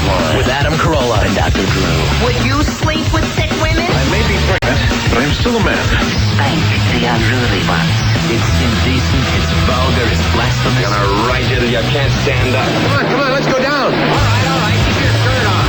Loveline with Adam Carolla and Dr. Drew. Would you sleep with sick women? I may be pregnant, but I'm still a man. Spank the unruly ones. It's indecent, it's vulgar, it's blasphemous. Gonna write you till you can't stand up. Come on, let's go down. All right, keep your shirt on.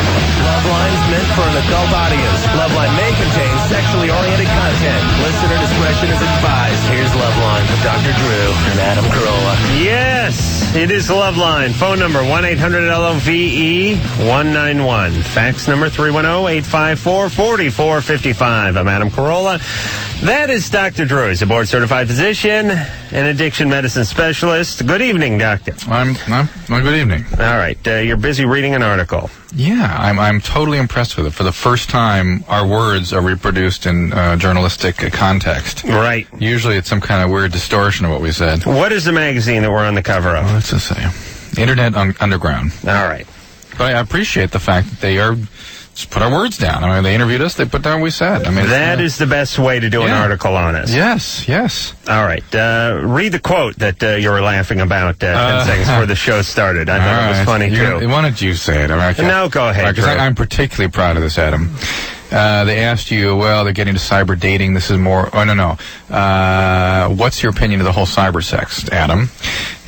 Loveline's meant for an adult audience. Loveline may contain sexually oriented content. Listener discretion is advised. Here's Loveline with Dr. Drew and Adam Carolla. Yes, it is Loveline. Phone number 1-800-LOVE-191. Fax number 310-854-4455. I'm Adam Carolla. That is Dr. Drew. He's a board-certified physician and addiction medicine specialist. Good evening, doctor. Good evening. All right, you're busy reading an article. Yeah, I'm totally impressed with it. For the first time, our words are reproduced in journalistic context. Right. Usually it's some kind of weird distortion of what we said. What is the magazine that we're on the cover of? Well, let's just say Internet Underground. All right. But I appreciate the fact that they are just put our words down. I mean, they interviewed us, they put down what we said. I mean, that is the best way to do an article on us. Yes. All right. Read the quote that you were laughing about 10 seconds before the show started. I thought it was funny, too. Why don't you say it? No, go ahead. Because I'm particularly proud of this, Adam. They asked you, well, they're getting to cyber dating. This is more... Oh, no. What's your opinion of the whole cyber sex, Adam?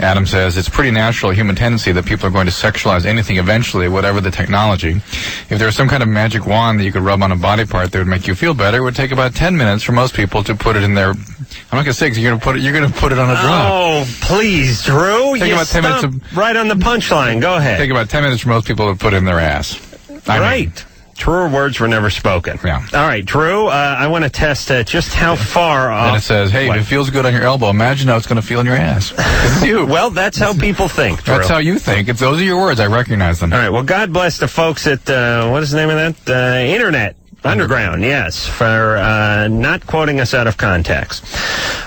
Adam says, it's pretty natural human tendency that people are going to sexualize anything eventually, whatever the technology. If there was some kind of magic wand that you could rub on a body part that would make you feel better, it would take about 10 minutes for most people to put it in their... I'm not going to say because you're going to put it on a drop. Oh, please, Drew. Take about 10 minutes right on the punchline. Go ahead. Take about 10 minutes for most people to put it in their ass. Right. Truer words were never spoken. Yeah. All right, Drew, I want to test just how far off... And it says, hey, if it feels good on your elbow, imagine how it's going to feel in your ass. It's you. Well, that's how people think, Drew. That's how you think. Those are your words. I recognize them. All right, well, God bless the folks at, what is the name of that? Internet Underground, yes, for not quoting us out of context.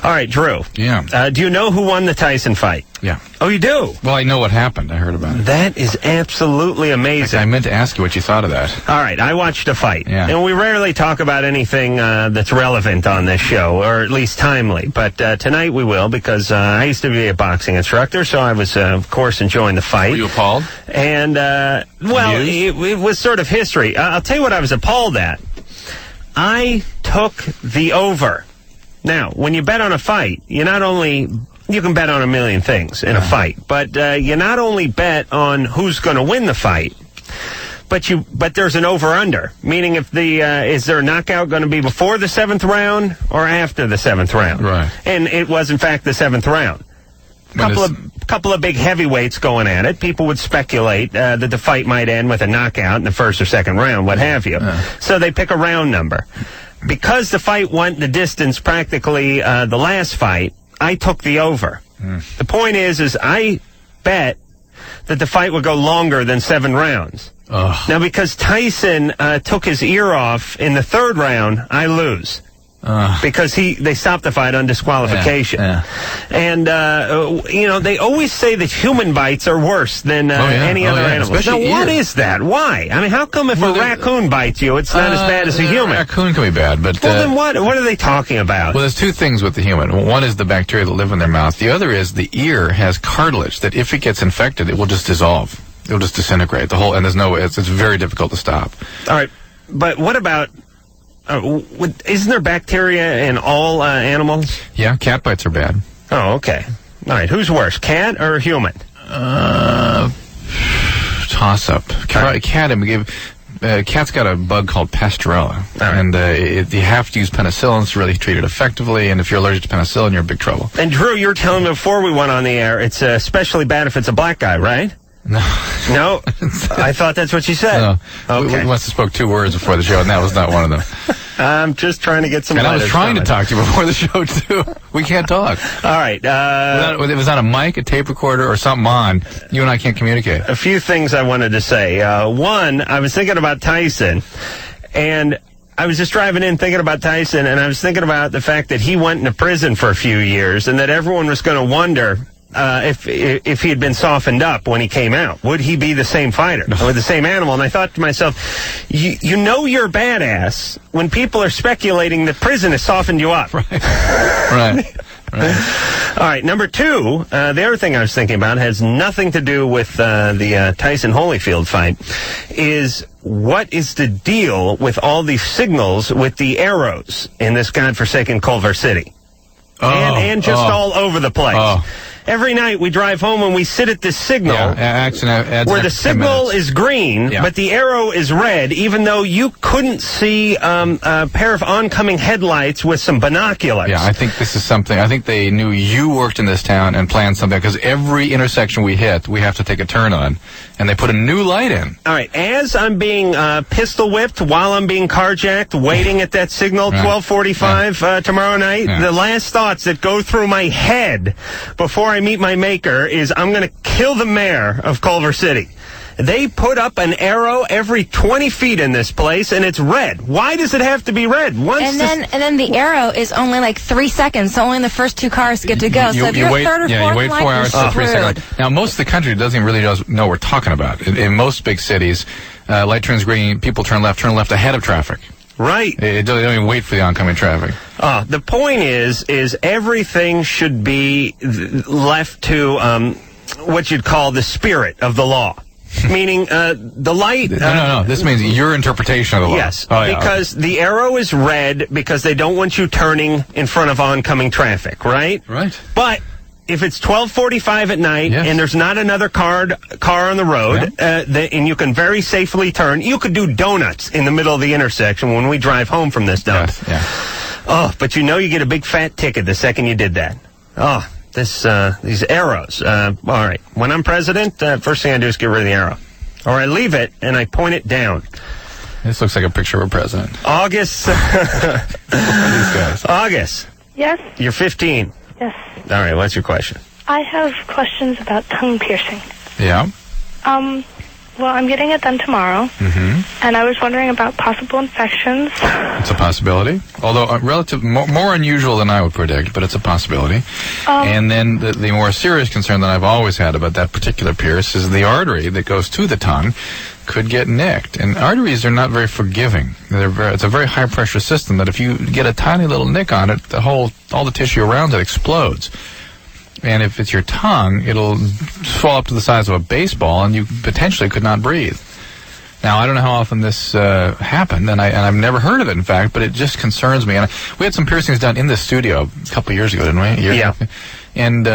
All right, Drew. Yeah. Do you know who won the Tyson fight? Yeah. Oh, you do? Well, I know what happened. I heard about it. That is absolutely amazing. I meant to ask you what you thought of that. All right, I watched a fight. Yeah. And we rarely talk about anything that's relevant on this show, or at least timely. But tonight we will, because I used to be a boxing instructor, so I was, of course, enjoying the fight. Were you appalled? And, it was sort of history. I'll tell you what I was appalled at. I took the over. Now, when you bet on a fight, you can bet on a million things in a fight, but you not only bet on who's going to win the fight, but there's an over-under, meaning if is there a knockout going to be before the 7th round or after the 7th round? Right. And it was, in fact, the 7th round. Couple of big heavyweights going at it. People would speculate that the fight might end with a knockout in the 1st or 2nd round, what have you. So they pick a round number. Because the fight went the distance practically the last fight, I took the over. The point is I bet that the fight would go longer than 7 rounds. Ugh. Now, because Tyson took his ear off in the 3rd round, I lose. Because they stopped the fight on disqualification. Yeah. And, they always say that human bites are worse than any other animal. Now, what is that? Why? I mean, how come if a raccoon bites you, it's not as bad as a human? A raccoon can be bad, but... Well, then what are they talking about? Well, there's two things with the human. One is the bacteria that live in their mouth. The other is the ear has cartilage that if it gets infected, it will just dissolve. It will just disintegrate. And there's no way. It's very difficult to stop. All right. But what about... isn't there bacteria in all animals? Yeah, cat bites are bad. Oh, okay. All right, who's worse, cat or human? Toss up. Cat's got a bug called Pasteurella, and you have to use penicillin to really treat it effectively, and if you're allergic to penicillin, you're in big trouble. And Drew, you were telling me before we went on the air, it's especially bad if it's a black guy, right? No. No? I thought that's what you said. No. Okay. We must have spoke 2 words before the show, and that was not one of them. I'm just trying to get some... And I was trying to talk to you before the show, too. We can't talk. All right. If it was on a mic, a tape recorder, or something on, you and I can't communicate. A few things I wanted to say. One, I was thinking about Tyson, and... I was just driving in thinking about Tyson, and I was thinking about the fact that he went into prison for a few years, and that everyone was going to wonder if he had been softened up when he came out. Would he be the same fighter or the same animal? And I thought to myself, you know you're a badass when people are speculating that prison has softened you up. Right. All right, number 2, the other thing I was thinking about has nothing to do with the Tyson Holyfield fight, is what is the deal with all these signals with the arrows in this godforsaken Culver City? And just all over the place. Every night we drive home and we sit at this signal where the signal is green, but the arrow is red, even though you couldn't see a pair of oncoming headlights with some binoculars. Yeah, I think this is something. I think they knew you worked in this town and planned something, because every intersection we hit, we have to take a turn on, and they put a new light in. All right, as I'm being pistol whipped while I'm being carjacked, waiting at that signal, 12:45 tomorrow night, the last thoughts that go through my head before I meet my maker is I'm going to kill the mayor of Culver City. They put up an arrow every 20 feet in this place, and it's red. Why does it have to be red? And then the arrow is only like 3 seconds, so only the first 2 cars get to go. So if you're third or fourth, you wait 4 hours for 3 seconds. Now, most of the country doesn't really know what we're talking about. In most big cities, light turns green, people turn left ahead of traffic. Right. They don't even wait for the oncoming traffic. The point is everything should be left to what you'd call the spirit of the law. Meaning the light... No. This means your interpretation of the law. Yes, because the arrow is red because they don't want you turning in front of oncoming traffic, right? Right. But if it's 12:45 at night and there's not another car on the road, and you can very safely turn, you could do donuts in the middle of the intersection when we drive home from this dump. Yes, but you know you get a big fat ticket the second you did that. These arrows. All right, when I'm president, first thing I do is get rid of the arrow. Or I leave it and I point it down. This looks like a picture of a president. August. These guys. August. Yes? You're 15. Yes. All right, what's your question? I have questions about tongue piercing. Yeah? Well, I'm getting it done tomorrow. Mm-hmm. And I was wondering about possible infections. It's a possibility. Although more unusual than I would predict, but it's a possibility. And then the more serious concern that I've always had about that particular pierce is the artery that goes to the tongue could get nicked. And arteries are not very forgiving. It's a very high-pressure system that if you get a tiny little nick on it, all the tissue around it explodes. And if it's your tongue, it'll swell up to the size of a baseball, and you potentially could not breathe. Now, I don't know how often this happened, and I've never heard of it, in fact, but it just concerns me. And we had some piercings done in the studio a couple of years ago, didn't we? Yeah. And,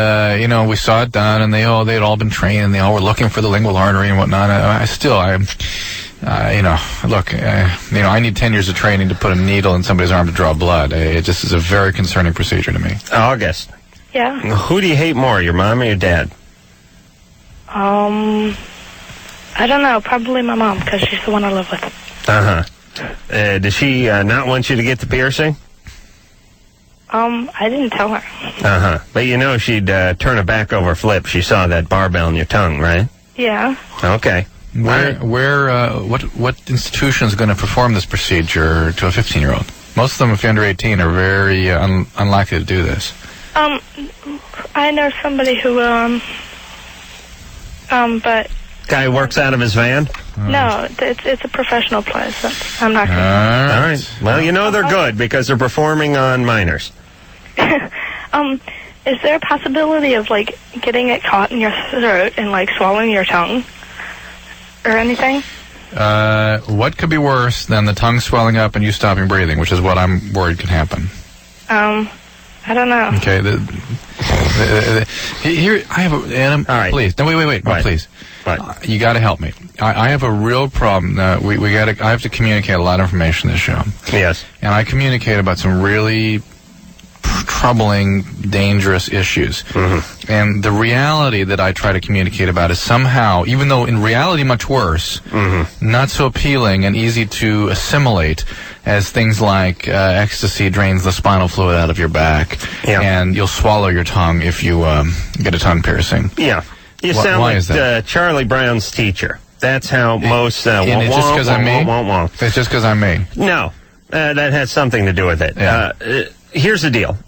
we saw it done, and they had all been trained, and they all were looking for the lingual artery and whatnot. I need 10 years of training to put a needle in somebody's arm to draw blood. It just is a very concerning procedure to me. August. Yeah? Who do you hate more, your mom or your dad? I don't know. Probably my mom, because she's the one I live with. Does she not want you to get the piercing? I didn't tell her. But you know she'd turn a back over flip. She saw that barbell in your tongue, right? Yeah. Okay. What institution is going to perform this procedure to a 15-year-old? Most of them, if you're under 18, are very unlikely to do this. I know somebody who, but... Guy who works out of his van? No, it's a professional place. I'm not going to... All right. Well, they're good because they're performing on minors. Is there a possibility of, getting it caught in your throat and, swallowing your tongue? Or anything? What could be worse than the tongue swelling up and you stopping breathing, which is what I'm worried could happen? I don't know. Okay. Here, I have a... Adam, all right. Please. No, wait. No, please. Right. You got to help me. I have a real problem. I have to communicate a lot of information in this show. Yes. And I communicate about some really troubling, dangerous issues. Mm-hmm. And the reality that I try to communicate about is somehow, even though in reality much worse, not so appealing and easy to assimilate as things like ecstasy drains the spinal fluid out of your back, and you'll swallow your tongue if you get a tongue piercing. Yeah. You sound like Charlie Brown's teacher. That's how most... it's just because I'm me? It's just because I'm me? No. That has something to do with it. Yeah. Here's the deal.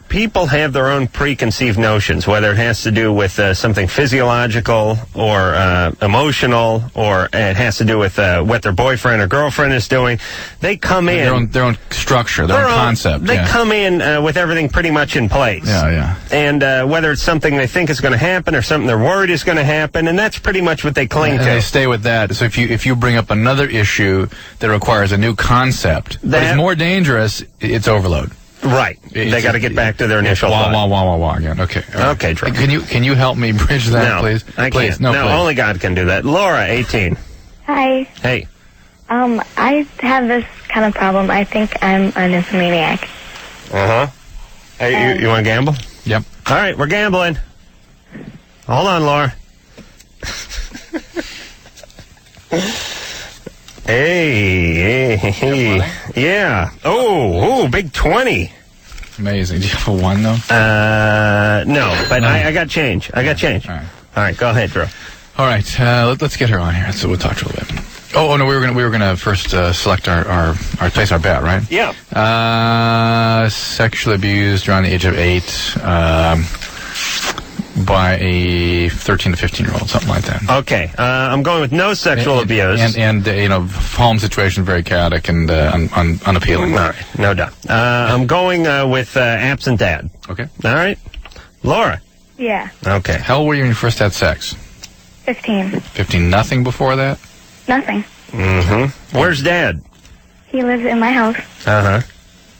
people have their own preconceived notions, whether it has to do with something physiological or emotional, or it has to do with what their boyfriend or girlfriend is doing. They come in their own structure, their own concept. They come in with everything pretty much in place. Yeah. And whether it's something they think is going to happen or something they're worried is going to happen, and that's pretty much what they cling to. They stay with that. So if you bring up another issue that requires a new concept, but it's more dangerous, it's overload. Right. They got to get back to their initial thought. Wah again. Okay. Okay, Drew. Can you help me bridge that, please? I can't. Please. No, please. Only God can do that. Laura, 18. Hi. Hey. I have this kind of problem. I think I'm a nymphomaniac. Hey, you want to gamble? Yep. All right, we're gambling. Hold on, Laura. Hey. Yeah. Oh, big 20. Amazing. Do you have a 1, though? No, but I got change. All right, go ahead, Drew. All right, let's get her on here. So we'll talk to her a little bit. Oh no, we were gonna first select our place our bet, right? Yeah. Sexually abused around the age of 8 by a 13 to 15-year-old, something like that. Okay, I'm going with no sexual abuse. And home situation very chaotic and unappealing. All right, no doubt. I'm going with absent dad. Okay. All right. Laura. Yeah. Okay. How old were you when you first had sex? 15. 15. Nothing before that? Nothing. Mm-hmm. Where's Dad? He lives in my house.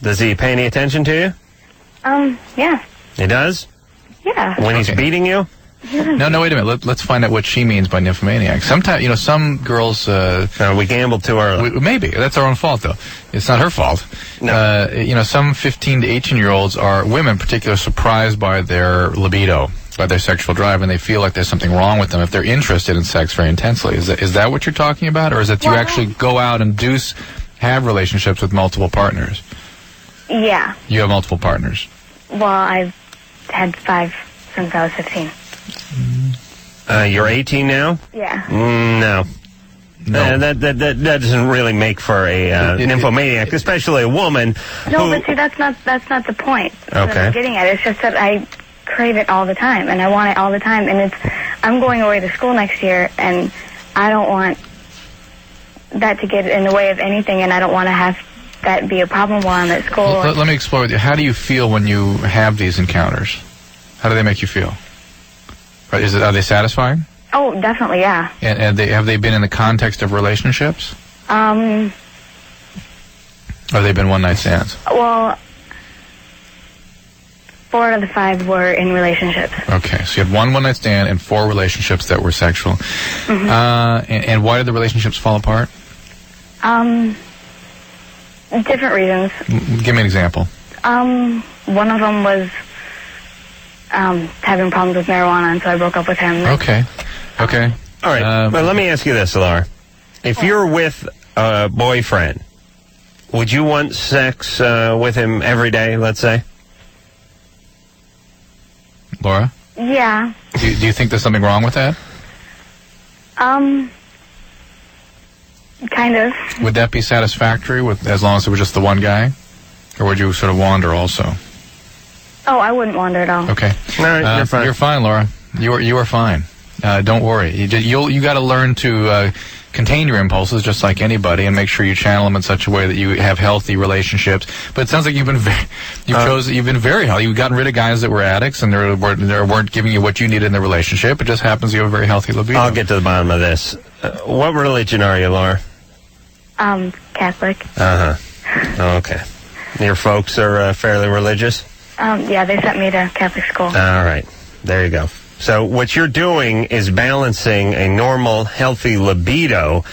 Does he pay any attention to you? Yeah. He does? Yeah. When he's beating you? No, wait a minute. Let's find out what she means by nymphomaniac. Sometimes, some girls... we gambled too early. Maybe. That's our own fault, though. It's not her fault. No. Some 15 to 18-year-olds are women, particularly surprised by their libido, by their sexual drive, and they feel like there's something wrong with them if they're interested in sex very intensely. Is that what you're talking about? Or is it you actually go out and have relationships with multiple partners? Yeah. You have multiple partners? Well, I've had 5 since I was 15. You're 18 now? Yeah. No. That doesn't really make for a nymphomaniac, especially a woman. No, but see, that's not the point. Okay. That I'm getting at. It's just that I crave it all the time, and I want it all the time. And I'm going away to school next year, and I don't want that to get in the way of anything, and I don't want to have that be a problem while I'm at school. Let me explore with you. How do you feel when you have these encounters? How do they make you feel? Are they satisfying? Oh, definitely, yeah. And have they been in the context of relationships? Or have they been one-night stands? Well, 4 out of the 5 were in relationships. Okay, so you had one-night stand and 4 relationships that were sexual. And why did the relationships fall apart? Different reasons. Give me an example. One of them was having problems with marijuana, and so I broke up with him. Okay. All right. But let me ask you this, Laura. If you're with a boyfriend, would you want sex with him every day, let's say? Laura? Yeah. Do you think there's something wrong with that? Kind of. Would that be satisfactory as long as it was just the one guy? Or would you sort of wander also? Oh, I wouldn't wander at all. Okay. All right, you're fine. You're fine, Laura. You are fine. Don't worry. You got to learn to contain your impulses just like anybody, and make sure you channel them in such a way that you have healthy relationships. But it sounds like you've been very healthy. You've gotten rid of guys that were addicts and they weren't giving you what you needed in the relationship. It just happens you have a very healthy libido. I'll get to the bottom of this. What religion are you, Laura? Catholic. Okay. Your folks are fairly religious? Yeah, they sent me to Catholic school. All right. There you go. So what you're doing is balancing a normal, healthy libido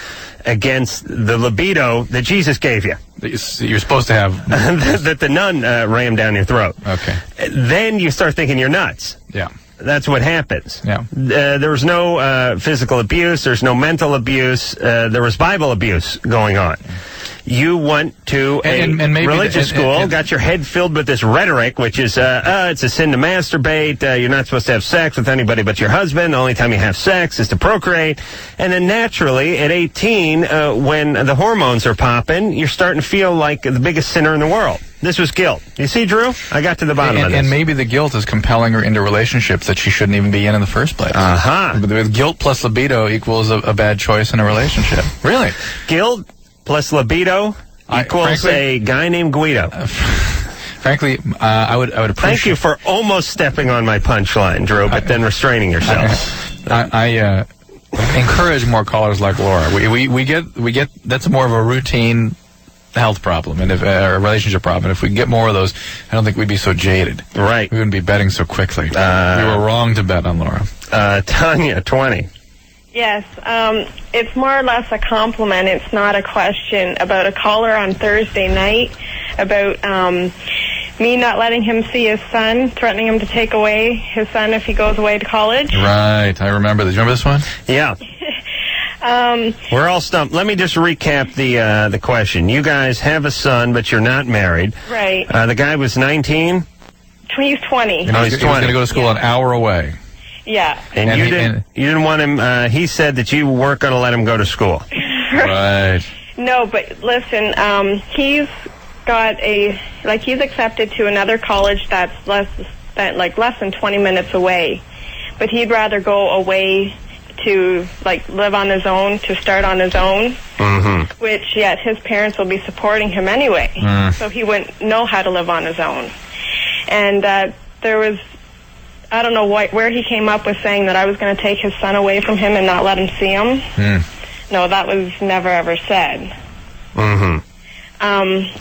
against the libido that Jesus gave you. You're supposed to have. that the nun rammed down your throat. Okay. Then you start thinking you're nuts. Yeah. That's what happens. Yeah. There was no physical abuse. There's no mental abuse. There was Bible abuse going on. You went to a religious school, got your head filled with this rhetoric, which is, it's a sin to masturbate, you're not supposed to have sex with anybody but your husband, the only time you have sex is to procreate, and then naturally, at 18, when the hormones are popping, you're starting to feel like the biggest sinner in the world. This was guilt. You see, Drew? I got to the bottom of this. And maybe the guilt is compelling her into relationships that she shouldn't even be in the first place. With guilt plus libido equals a bad choice in a relationship. Really? Guilt plus libido equals a guy named Guido. Frankly, I would appreciate... Thank you for almost stepping on my punchline, Drew, but then restraining yourself. I encourage more callers like Laura. We get that's more of a routine health problem and a relationship problem. And if we get more of those, I don't think we'd be so jaded. Right. We wouldn't be betting so quickly. We were wrong to bet on Laura. Tanya, 20. Yes, it's more or less a compliment. It's not a question. About a caller on Thursday night about me not letting him see his son, threatening him to take away his son if he goes away to college. Right, I remember this. You remember this one? Yeah. We're all stumped. Let me just recap the question. You guys have a son, but you're not married. Right. The guy was 19? He's 20. You know, he's going to go to school an hour away. Yeah. And you didn't want him, he said that you weren't going to let him go to school. Right. No, but listen, he's got he's accepted to another college that's less than 20 minutes away. But he'd rather go away to live on his own, to start on his own, which yet his parents will be supporting him anyway, so he wouldn't know how to live on his own. And there was, I don't know where he came up with saying that I was going to take his son away from him and not let him see him. No, that was never ever said.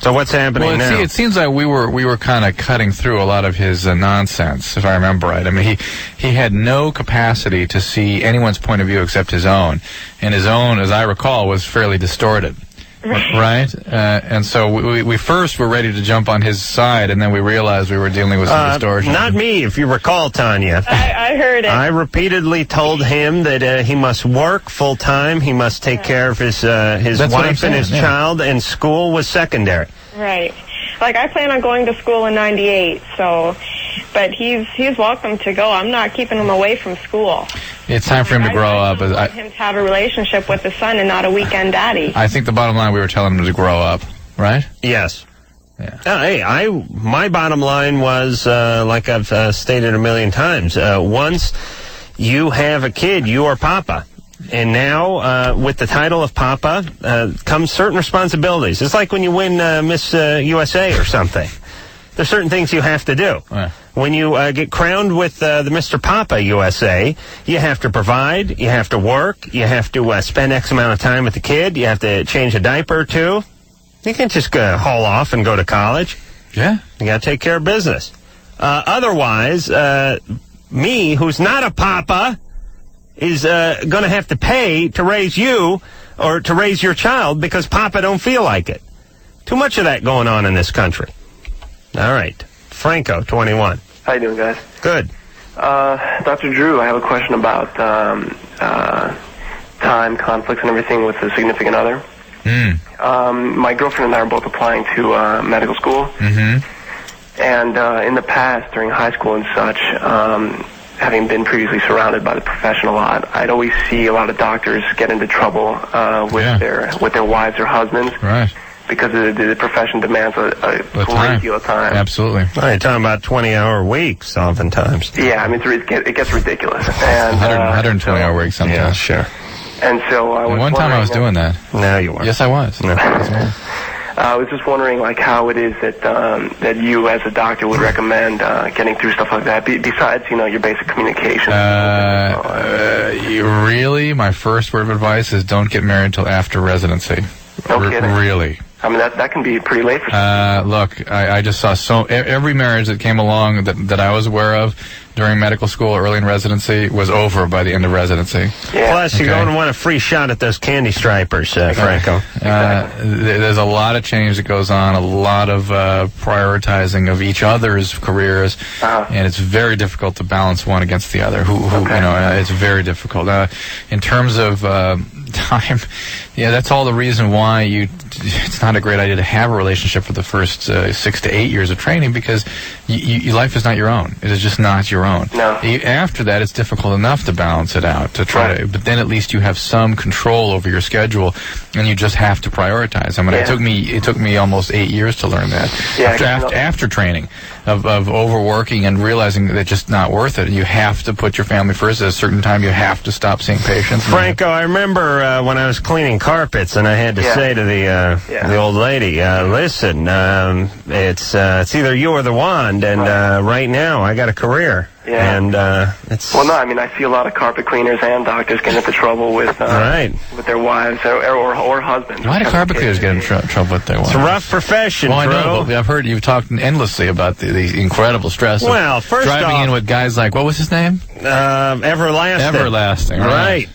So what's happening now? It seems like we were kind of cutting through a lot of his nonsense, if I remember right. I mean, he had no capacity to see anyone's point of view except his own, and his own, as I recall, was fairly distorted. Right? And so we first were ready to jump on his side, and then we realized we were dealing with some distortion. Not me, if you recall, Tanya. I heard it. I repeatedly told him that he must work full-time, he must take care of his wife and his child, and school was secondary. Right. I plan on going to school in 98, but he's welcome to go. I'm not keeping him away from school. It's time for him to grow up. I want him to have a relationship with his son and not a weekend daddy. I think the bottom line, we were telling him to grow up, right? Yes. Yeah. My bottom line was, like I've stated a million times, once you have a kid, you are Papa. And now, with the title of Papa, comes certain responsibilities. It's like when you win Miss USA or something. There's certain things you have to do. When you get crowned with the Mr. Papa USA, you have to provide, you have to work, you have to spend X amount of time with the kid, you have to change a diaper or two. You can't just haul off and go to college. Yeah. You got to take care of business. Otherwise, me, who's not a Papa, is going to have to pay to raise you or to raise your child because Papa don't feel like it. Too much of that going on in this country. All right. Franco, 21. How you doing, guys? Good. Dr. Drew, I have a question about time conflicts and everything with a significant other. My girlfriend and I are both applying to medical school. And in the past, during high school and such, having been previously surrounded by the profession a lot, I'd always see a lot of doctors get into trouble with their wives or husbands. Right. Because the profession demands a great deal of time. Absolutely. Well, you're talking about 20-hour weeks oftentimes. Yeah, I mean, it gets ridiculous. And 120-hour weeks sometimes. Yeah, sure. And so I was one time I was doing that. No, you weren't. Yes, I was. No. I was just wondering, how it is that you, as a doctor, would recommend getting through stuff like that, besides, your basic communication. Really, my first word of advice is don't get married until after residency. No kidding. Really. I mean, that can be pretty late for some. Look, I just saw every marriage that came along that I was aware of during medical school, early in residency, was over by the end of residency. Yeah. Plus, you're going to want a free shot at those candy stripers, Franco. There's a lot of change that goes on, a lot of prioritizing of each other's careers, and it's very difficult to balance one against the other. It's very difficult. In terms of time, that's all the reason why you it's not a great idea to have a relationship for the first 6 to 8 years of training because your life is not your own. It is just not your own. No. After that, it's difficult enough to balance it out, to try to, but then at least you have some control over your schedule, and you just have to prioritize. I mean, it took me almost 8 years to learn that. Yeah, after training, of overworking and realizing that it's just not worth it. You have to put your family first. At a certain time, you have to stop seeing patients. Franco, I remember when I was cleaning carpets, and I had to say to the old lady, listen, it's either you or the wand, and right now I got a career. Yeah. And it's... Well, no, I mean, I see a lot of carpet cleaners and doctors get into trouble with their wives or husbands. Why do carpet cleaners get in trouble with their wives? It's a rough profession, Well, I know, but I've heard you've talked endlessly about the incredible stress of driving in with guys like, what was his name? Everlasting. Everlasting, right.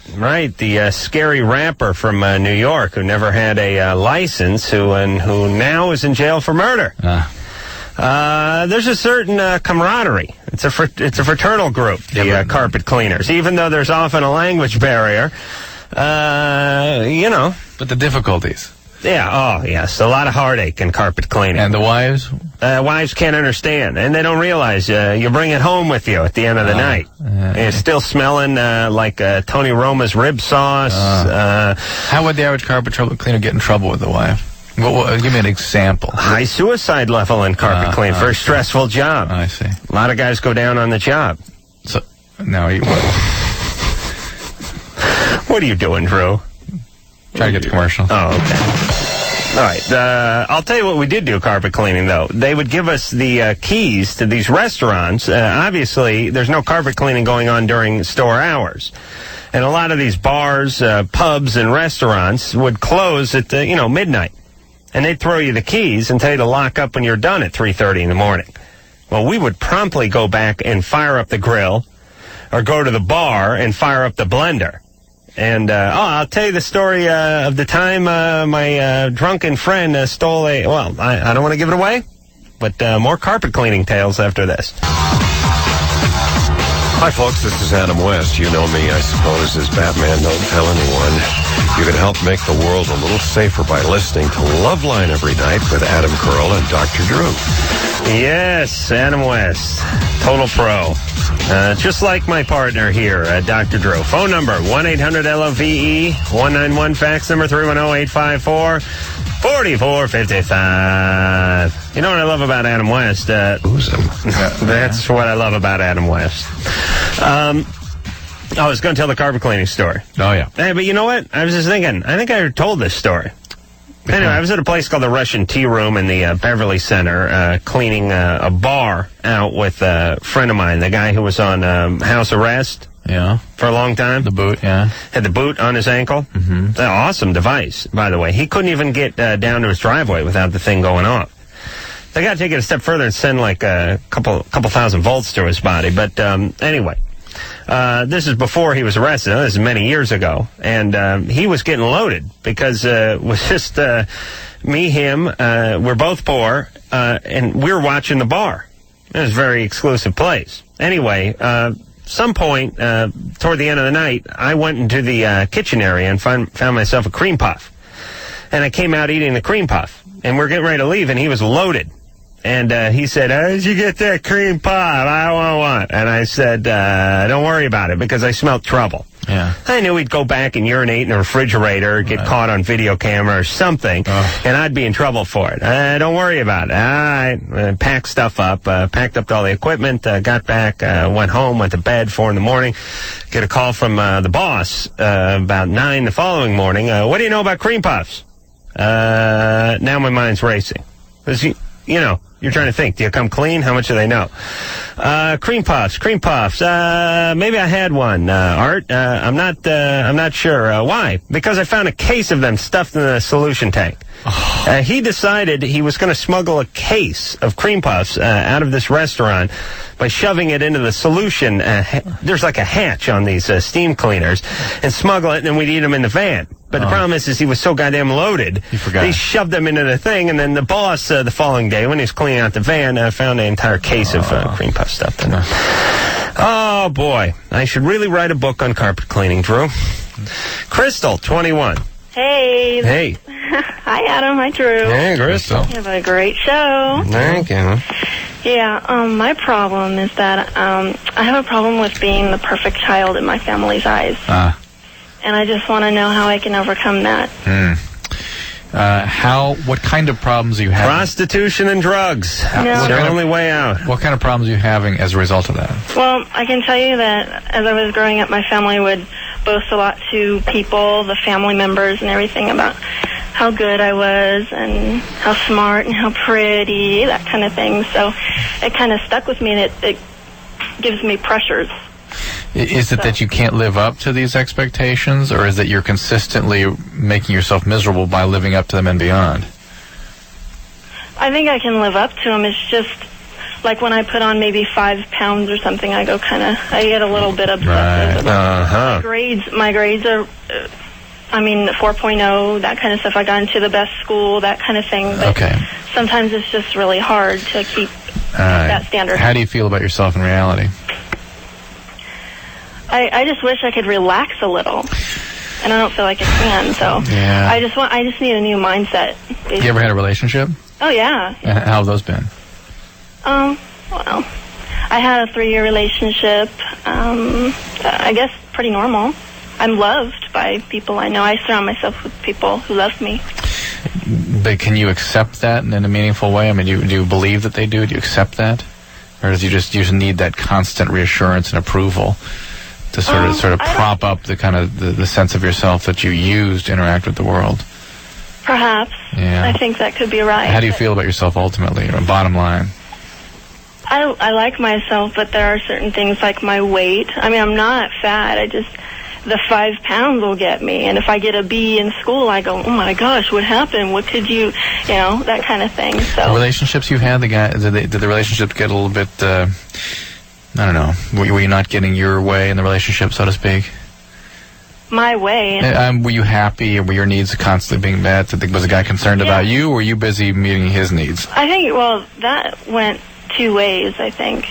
The scary rapper from New York who never had a license, who now is in jail for murder. There's a certain camaraderie. It's a fraternal group, the carpet cleaners, even though there's often a language barrier. But the difficulties. Yeah, oh, yes. A lot of heartache in carpet cleaning. And the wives? Wives can't understand, and they don't realize you bring it home with you at the end of the night. It's still smelling like Tony Roma's rib sauce. How would the average carpet cleaner get in trouble with the wife? Give me an example. High suicide level in carpet cleaning. Very stressful job. I see. A lot of guys go down on the job. So, now what are you doing, Drew? Try to get the commercial. Oh, okay. All right. I'll tell you what we did do carpet cleaning, though. They would give us the keys to these restaurants. Obviously, there's no carpet cleaning going on during store hours. And a lot of these bars, pubs, and restaurants would close at midnight. And they'd throw you the keys and tell you to lock up when you're done at 3:30 in the morning. Well, we would promptly go back and fire up the grill or go to the bar and fire up the blender. And, I'll tell you the story of the time my drunken friend stole I don't want to give it away, but more carpet cleaning tales after this. Hi, folks. This is Adam West. You know me, I suppose, as Batman Don't Tell Anyone. You can help make the world a little safer by listening to Loveline every night with Adam Carolla and Dr. Drew. Yes, Adam West. Total pro. Just like my partner here, Dr. Drew. Phone number, 1-800-LOVE-191. Fax number, 310-854-4455. You know what I love about Adam West? That's what I love about Adam West. I was going to tell the carpet cleaning story. Oh, yeah. Hey, but you know what? I was just thinking, I think I told this story. Anyway, I was at a place called the Russian Tea Room in the Beverly Center, cleaning a bar out with a friend of mine, the guy who was on house arrest. Yeah. For a long time. The boot, yeah. Had the boot on his ankle. Mm-hmm. An awesome device, by the way. He couldn't even get down to his driveway without the thing going off. They got to take it a step further and send like a couple thousand volts to his body. But anyway, this is before he was arrested. This is many years ago. And he was getting loaded because it was just me, him. We're both poor, and we were watching the bar. It was a very exclusive place. Anyway, some point toward the end of the night, I went into the kitchen area and found myself a cream puff. And I came out eating the cream puff. And we're getting ready to leave, and he was loaded. And he said, how did you get that cream puff? I want one. And I said, don't worry about it, because I smelled trouble. Yeah. I knew he'd go back and urinate in the refrigerator, get caught on video camera or something, and I'd be in trouble for it. Don't worry about it. I packed stuff up, packed up all the equipment, got back, went home, went to bed, 4 in the morning, get a call from the boss about 9 the following morning. What do you know about cream puffs? Now my mind's racing. Because, you know, you're trying to think. Do you come clean? How much do they know? Cream puffs. Maybe I had one. Art, I'm not sure. Why? Because I found a case of them stuffed in a solution tank. He decided he was going to smuggle a case of cream puffs out of this restaurant by shoving it into the solution. There's like a hatch on these steam cleaners, and smuggle it, and then we'd eat them in the van. But the problem is he was so goddamn loaded, he shoved them into the thing, and then the boss the following day, when he was cleaning out the van, found an entire case of cream puff stuff in there. Oh, boy. I should really write a book on carpet cleaning, Drew. Crystal, 21. Hey. Hey. Hi, Adam. Hi, Drew. Hey, Crystal. You have a great show. Thank you. Yeah, my problem is that I have a problem with being the perfect child in my family's eyes. And I just want to know how I can overcome that. What kind of problems are you having? Prostitution and drugs. That's the only way out. What kind of problems are you having as a result of that? Well, I can tell you that as I was growing up, my family would boast a lot to people, the family members and everything, about how good I was and how smart and how pretty, that kind of thing. So it kind of stuck with me, and it gives me pressures. Is it that you can't live up to these expectations, or is that you're consistently making yourself miserable by living up to them and beyond? I think I can live up to them. It's just like when I put on maybe 5 pounds or something, I get a little bit obsessive. Right. My grades are, 4.0, that kind of stuff. I got into the best school, that kind of thing. But sometimes it's just really hard to keep that standard. How do you feel about yourself in reality? I just wish I could relax a little, and I don't feel like I can. So I just need a new mindset. Basically. You ever had a relationship? Oh yeah. How have those been? Well, I had a 3-year relationship. I guess pretty normal. I'm loved by people I know. I surround myself with people who love me. But can you accept that in a meaningful way? I mean, do you believe that they do? Do you accept that, or do you just need that constant reassurance and approval to sort of prop up the kind of the sense of yourself that you use to interact with the world? Perhaps. Yeah. I think that could be right. How do you feel about yourself ultimately, or bottom line? I like myself, but there are certain things like my weight. I mean, I'm not fat. The 5 pounds will get me. And if I get a B in school, I go, oh my gosh, what happened? What could you that kind of thing. So the relationships you had, did the relationships get a little bit, I don't know, were you not getting your way in the relationship, so to speak? My way? Were you happy, or were your needs constantly being met? Was the guy concerned about you, or were you busy meeting his needs? I think, that went 2 ways, I think.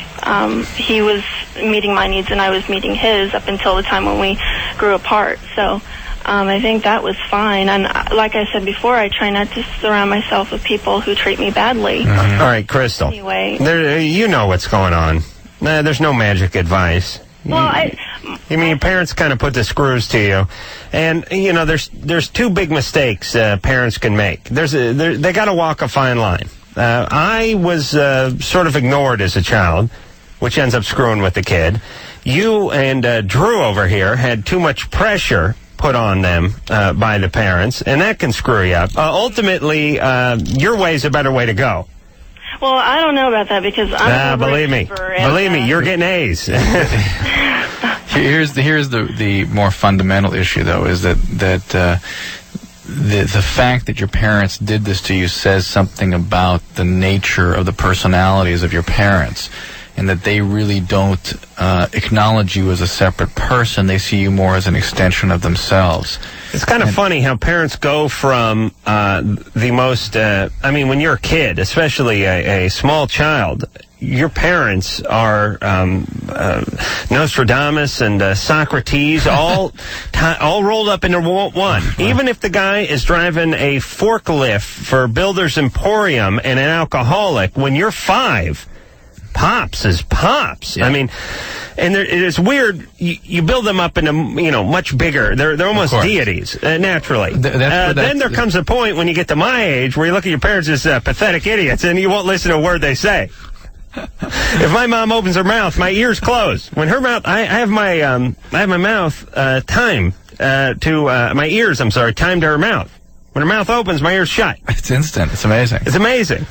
He was meeting my needs and I was meeting his up until the time when we grew apart. So I think that was fine. And like I said before, I try not to surround myself with people who treat me badly. Mm-hmm. All right, Crystal. Anyway. You know what's going on. There's no magic advice. Well, your parents kind of put the screws to you. And, there's 2 big mistakes parents can make. They got to walk a fine line. I was sort of ignored as a child, which ends up screwing with the kid. You and Drew over here had too much pressure put on them by the parents, and that can screw you up. Ultimately, your way's a better way to go. Well, I don't know about that because I'm believe me, you're getting A's. Here's the more fundamental issue, though, is that the fact that your parents did this to you says something about the nature of the personalities of your parents, and that they really don't acknowledge you as a separate person. They see you more as an extension of themselves. It's kind of funny how parents go from the most, when you're a kid, especially a small child, your parents are Nostradamus and Socrates, all rolled up into one. Even if the guy is driving a forklift for Builder's Emporium and an alcoholic, when you're 5, Pops is Pops. Yeah. And it is weird. You build them up into much bigger. They're almost deities naturally. Then there comes a point when you get to my age where you look at your parents as pathetic idiots, and you won't listen to a word they say. If my mom opens her mouth, my ears close. When her mouth, I have my mouth timed to my ears. I'm sorry, timed to her mouth. When her mouth opens, my ears shut. It's instant. It's amazing. It's amazing.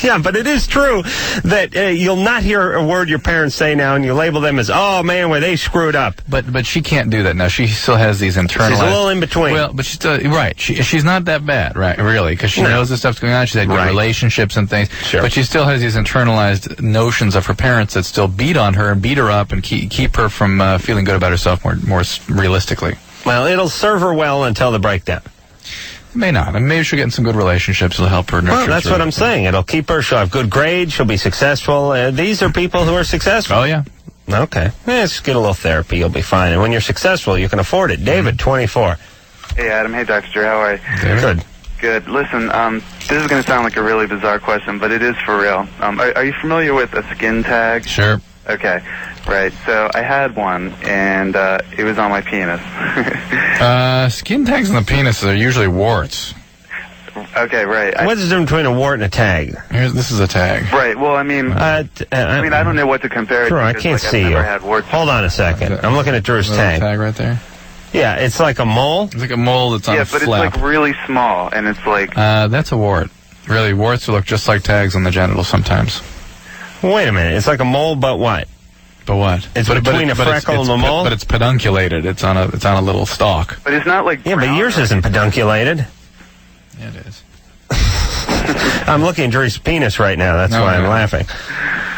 Yeah, but it is true that you'll not hear a word your parents say now, and you label them as, oh, man, were they screwed up. But she can't do that now. She still has these internalized... She's a little in between. Well, but she's still... Right. She's not that bad, right? Really, because she knows this stuff's going on. She's had good relationships and things. Sure. But she still has these internalized notions of her parents that still beat on her and beat her up and keep her from feeling good about herself more realistically. Well, it'll serve her well until the breakdown. May not. Maybe she'll get in some good relationships. It'll help her nurture. Well, that's what I'm saying. It'll keep her. She'll have good grades. She'll be successful. These are people who are successful. Oh, yeah. Okay. Just get a little therapy. You'll be fine. And when you're successful, you can afford it. David, 24. Hey, Adam. Hey, Dr. Drew. How are you? Good. Good. Listen, this is going to sound like a really bizarre question, but it is for real. Are you familiar with a skin tag? Sure. Okay, right. So I had one, and it was on my penis. Skin tags on the penis are usually warts. Okay, right. What's the difference between a wart and a tag? This is a tag. Right. Well, I mean, I don't know what to compare it Drew, to. I can't see I've you. never had warts. Hold on a second. I'm looking at Drew's tag. Tag right there. Yeah, it's like a mole. It's like a mole that's on a flap. Yeah, but it's like really small, and it's like. That's a wart. Really, warts look just like tags on the genitals sometimes. Wait a minute. It's like a mole, but what? But what? It's between a freckle and a mole. But it's pedunculated. It's on a little stalk. But it's not like. Yeah, but yours isn't pedunculated. Yeah, it is. I'm looking at Drew's penis right now. That's why I'm laughing.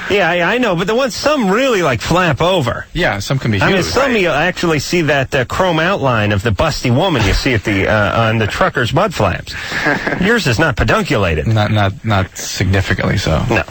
Yeah, I know, but some really like flap over. Yeah, some can be huge. I mean, some you'll actually see that chrome outline of the busty woman you see at the on the trucker's mud flaps. Yours is not pedunculated. Not significantly so. No.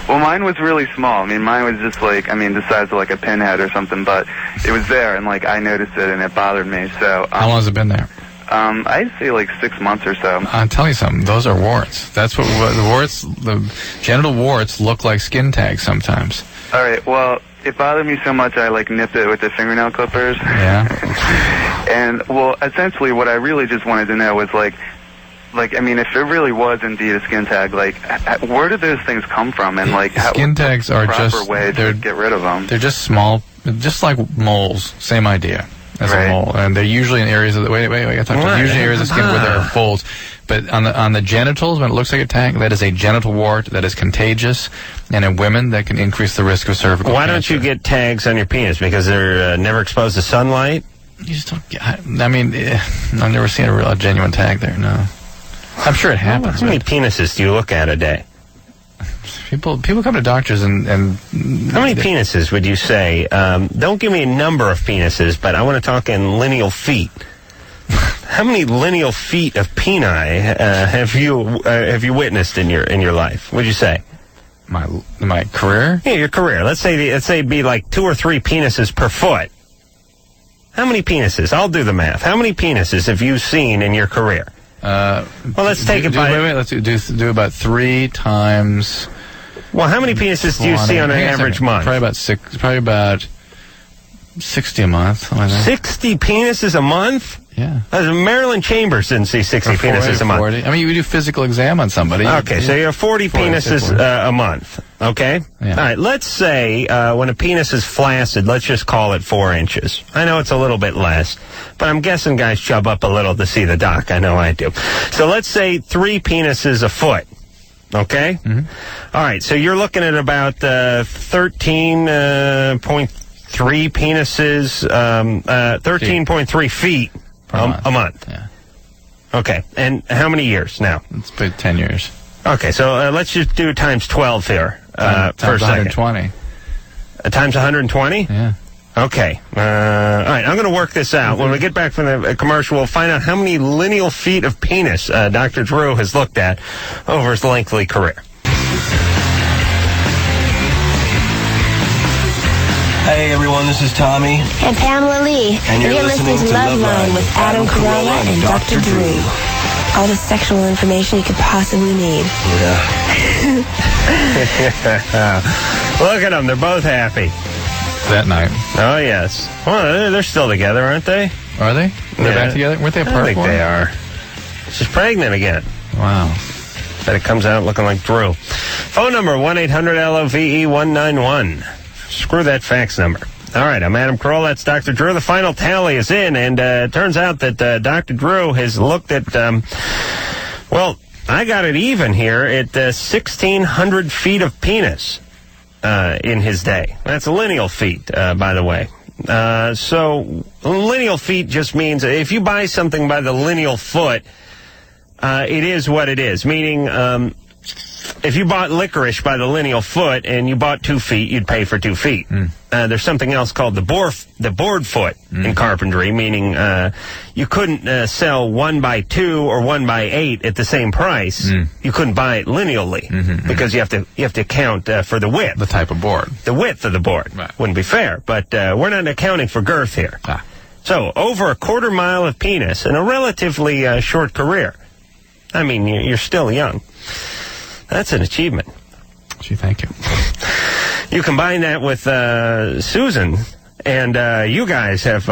Well, mine was really small. I mean, mine was just like, the size of like a pinhead or something, but it was there, and like I noticed it, and it bothered me. So. How long has it been there? I'd say like 6 months or so. I'll tell you something. Those are warts. That's what the warts, the genital warts look like skin tags sometimes. All right. Well, it bothered me so much I like nipped it with the fingernail clippers. Yeah. And well, essentially what I really just wanted to know was like, I mean, if it really was indeed a skin tag, like, where did those things come from? And like, skin tags are proper way to get rid of them? They're just small, just like moles. Same idea. As a mole, and they're usually in areas of the usually areas of skin where there are folds. But on the genitals, when it looks like a tag, that is a genital wart that is contagious, and in women that can increase the risk of cervical Why cancer. don't you get tags on your penis? Because they're never exposed to sunlight? You just don't get. I mean, I've never seen a genuine tag there. No, I'm sure it happens. How many penises do you look at a day? People come to doctors and how many penises would you say? Don't give me a number of penises, but I want to talk in lineal feet. How many lineal feet of peni have you witnessed in your life? What'd you say? My career? Yeah, your career. Let's say it'd be like 2 or 3 penises per foot. How many penises? I'll do the math. How many penises have you seen in your career? Well, let's take it by... Wait, let's do about 3 times... Well, how many penises do you see on an average month? Probably about 60 a month. 60 penises a month? Yeah. Marilyn Chambers didn't see 60 penises a month. 40. I mean, you do physical exam on somebody. Okay, so you have 40 penises a month. Okay? Yeah. All right, let's say when a penis is flaccid, let's just call it 4 inches. I know it's a little bit less, but I'm guessing guys chub up a little to see the doc. I know I do. So let's say 3 penises a foot. Okay? Mm-hmm. All right, so you're looking at about 13.3 penises, 13.3 feet a month. Yeah. Okay, and how many years now? It's about 10 years. Okay, so let's just do times 12 here for a second. 120. Times 120? Yeah. Okay. All right, I'm going to work this out. When we get back from the commercial, we'll find out how many lineal feet of penis Dr. Drew has looked at over his lengthy career. Hey everyone, this is Tommy. And Pamela Lee. And you're listening to Loveline with Adam Carolla and Dr. Drew. All the sexual information you could possibly need. Yeah. Look at them. They're both happy. That night. Oh, yes. Well, they're still together, aren't they? Are they? They're back together? Weren't they apart? I think they are. She's pregnant again. Wow. Bet it comes out looking like Drew. Phone number, 1-800-LOVE-191. Screw that fax number. All right, I'm Adam Carolla. That's Dr. Drew. The final tally is in, and it turns out that Dr. Drew has looked at, well, I got it even here at 1,600 feet of penis in his day. That's lineal feet, by the way. So lineal feet just means if you buy something by the lineal foot, it is what it is, meaning if you bought licorice by the lineal foot and you bought 2 feet, you'd pay for 2 feet. There's something else called the board foot in carpentry, meaning you couldn't sell 1 by 2 or 1 by 8 at the same price. You couldn't buy it lineally because you have to count for the width. The type of board. The width of the board. Right. Wouldn't be fair, but we're not accounting for girth here. Ah. So over a 1/4 mile of penis in a relatively short career. I mean, you're still young. That's an achievement. Gee, thank you. You combine that with Susan, and you guys have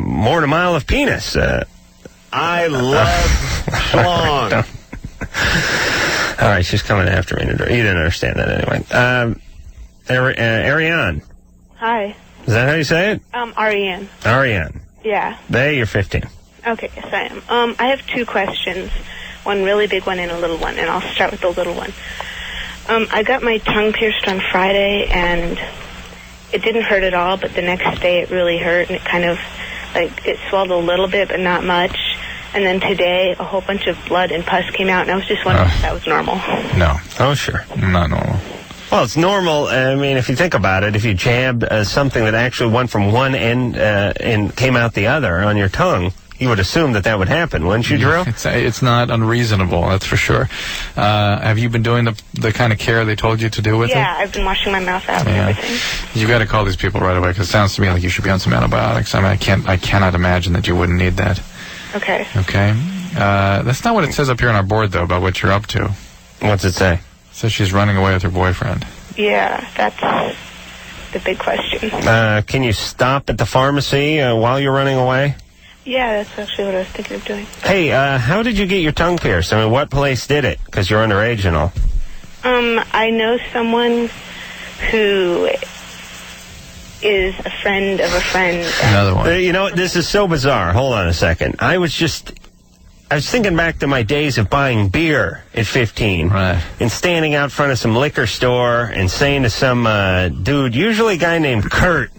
more than a mile of penis. I love schlong. All right, she's coming after me. You didn't understand that anyway. Ariane. Hi. Is that how you say it? Ariane. Ariane. Yeah. You're 15. Okay, yes, I am. I have two questions. One really big one and a little one, and I'll start with the little one. I got my tongue pierced on Friday, and it didn't hurt at all, but the next day it really hurt, and it kind of, it swelled a little bit, but not much. And then today, a whole bunch of blood and pus came out, and I was just wondering if that was normal. No. Oh, sure. Not normal. Well, it's normal. I mean, if you think about it, if you jabbed something that actually went from one end and came out the other on your tongue, you would assume that would happen, wouldn't you, Drew? It's not unreasonable, that's for sure. Have you been doing the kind of care they told you to do with it? Yeah, I've been washing my mouth out and everything. You've got to call these people right away, because it sounds to me like you should be on some antibiotics. I mean, I cannot imagine that you wouldn't need that. Okay. Okay. That's not what it says up here on our board, though, about what you're up to. What's it say? It says she's running away with her boyfriend. Yeah, that's the big question. Can you stop at the pharmacy while you're running away? Yeah, that's actually what I was thinking of doing. Hey, how did you get your tongue pierced? I mean, what place did it? Because you're underage and all. I know someone who is a friend of a friend. Another one. You know, this is so bizarre. Hold on a second. I was thinking back to my days of buying beer at 15. Right. And standing out front of some liquor store and saying to some dude, usually a guy named Kurt.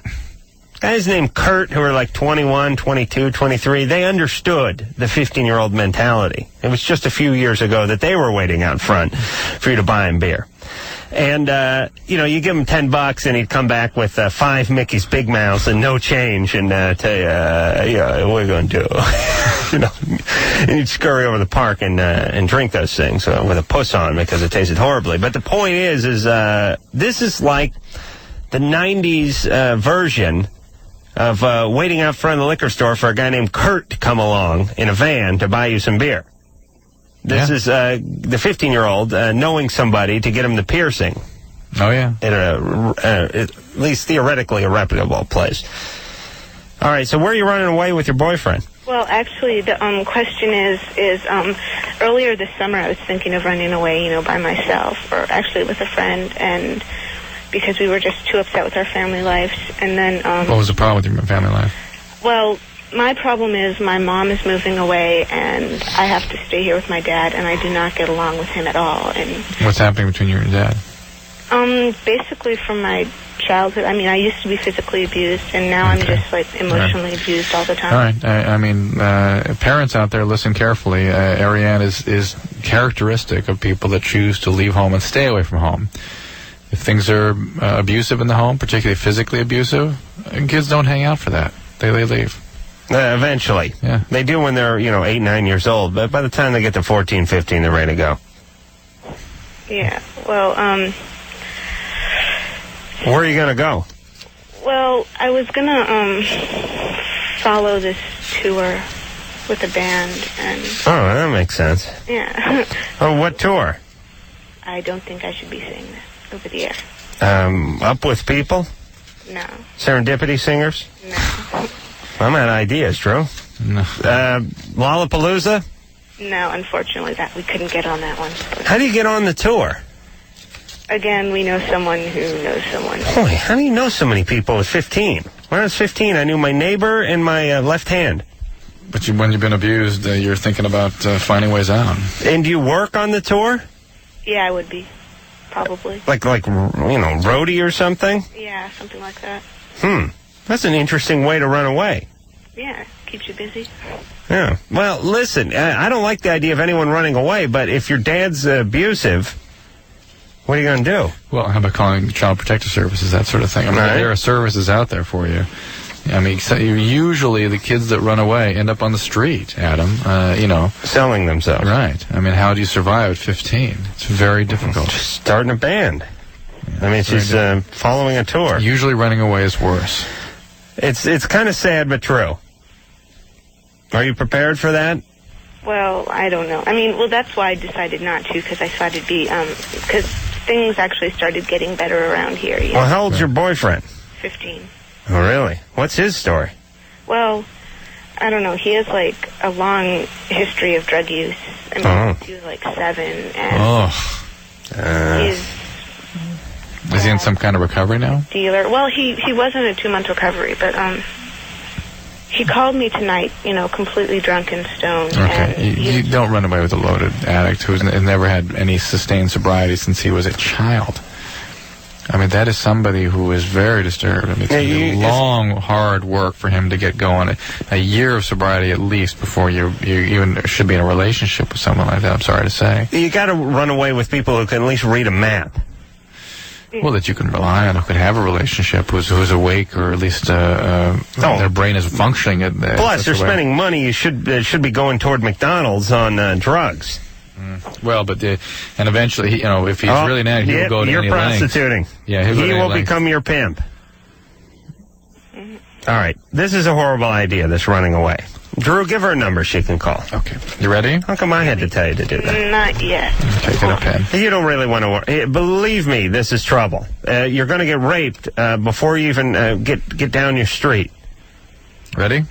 Guys named Kurt who were like 21, 22, 23, they understood the 15-year-old mentality. It was just a few years ago that they were waiting out front for you to buy him beer. And, you give him $10 and he'd come back with 5 Mickey's Big Mouths and no change and tell you, what are you going to do? And he'd scurry over the park and drink those things with a puss on because it tasted horribly. But the point is this is like the 90s version of waiting out front of the liquor store for a guy named Kurt to come along in a van to buy you some beer. This is the 15-year-old knowing somebody to get him the piercing. Oh, yeah. At at least theoretically a reputable place. All right, so where are you running away with your boyfriend? Well, actually, the question is earlier this summer I was thinking of running away, by myself, or actually with a friend, and because we were just too upset with our family lives. And then what was the problem with your family life? Well, my problem is my mom is moving away, and I have to stay here with my dad, and I do not get along with him at all. And what's happening between you and your dad? Basically from my childhood. I mean, I used to be physically abused, and now I'm just emotionally abused all the time. All right. I mean, parents out there, listen carefully. Ariane is characteristic of people that choose to leave home and stay away from home. If things are abusive in the home, particularly physically abusive, kids don't hang out for that. They leave. Eventually. Yeah. They do when they're, 8, 9 years old. But by the time they get to 14, 15, they're ready to go. Yeah. Well, where are you going to go? Well, I was going to follow this tour with a band. Oh, that makes sense. Yeah. Oh, what tour? I don't think I should be saying that over the air. Up with people? No. Serendipity singers? No. I'm out of ideas, Drew. No. Lollapalooza? No, unfortunately, that we couldn't get on that one. How do you get on the tour? Again, we know someone who knows someone. Boy, how do you know so many people at 15? When I was 15, I knew my neighbor and my left hand. But when you've been abused, you're thinking about finding ways out. And do you work on the tour? Yeah, I would be. Probably. Like roadie or something? Yeah, something like that. That's an interesting way to run away. Yeah, keeps you busy. Yeah. Well, listen, I don't like the idea of anyone running away, but if your dad's abusive, what are you going to do? Well, how about calling Child Protective Services, that sort of thing? I mean, there are services out there for you. I mean, usually the kids that run away end up on the street, Adam, selling themselves. Right. I mean, how do you survive at 15? It's very difficult. Just starting a band. Yeah, I mean, she's following a tour. Usually running away is worse. It's kind of sad, but true. Are you prepared for that? Well, I don't know. I mean, well, that's why I decided not to, because I thought it'd be, because things actually started getting better around here. Yeah. Well, how old's your boyfriend? 15. Oh, really? What's his story? Well, I don't know. He has, like, a long history of drug use. I mean, he was, like, 7, and he's... Is he in some kind of recovery now? Dealer. Well, he was in a 2-month recovery, but, he called me tonight, you know, completely drunk and stoned. Okay, And you don't run away with a loaded addict who's never had any sustained sobriety since he was a child. I mean, that is somebody who is very disturbed. I mean, it's long, hard work for him to get going. A year of sobriety at least before you even should be in a relationship with someone like that, I'm sorry to say. You got to run away with people who can at least read a map. Well, that you can rely on, who can have a relationship, who's awake, or at least their brain is functioning. Plus, you're spending money. You should be going toward McDonald's on drugs. Well, but and eventually, you know, if he's really mad, he will go to any lengths. You're prostituting. Yeah, he will become your pimp. All right, this is a horrible idea. This running away. Drew, give her a number she can call. Okay. You ready? How come I had to tell you to do that? Not yet. Okay, get a pen. You don't really want to worry. Believe me, this is trouble. You're going to get raped before you even get down your street. Ready?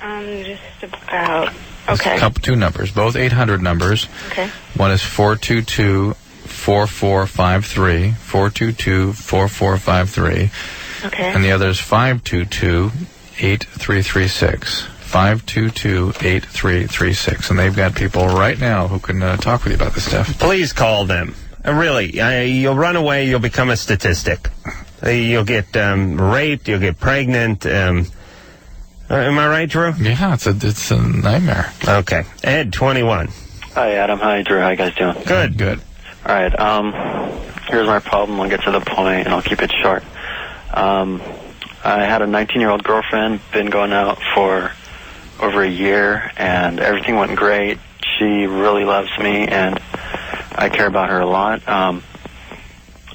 Just about. Okay. Two numbers, both 800 numbers. Okay. One is 422-4453, 422-4453. Okay. And the other is 522-8336. 522-8336, and they've got people right now who can talk with you about this stuff. Please call them. Really, you'll run away, you'll become a statistic. You'll get raped, you'll get pregnant. Am I right, Drew? Yeah, it's a nightmare. Okay. Ed, 21. Hi, Adam. Hi, Drew. How you guys doing? Good. All right. Here's my problem. I'll get to the point, and I'll keep it short. I had a 19-year-old girlfriend, been going out for over a year, and everything went great. She really loves me, and I care about her a lot.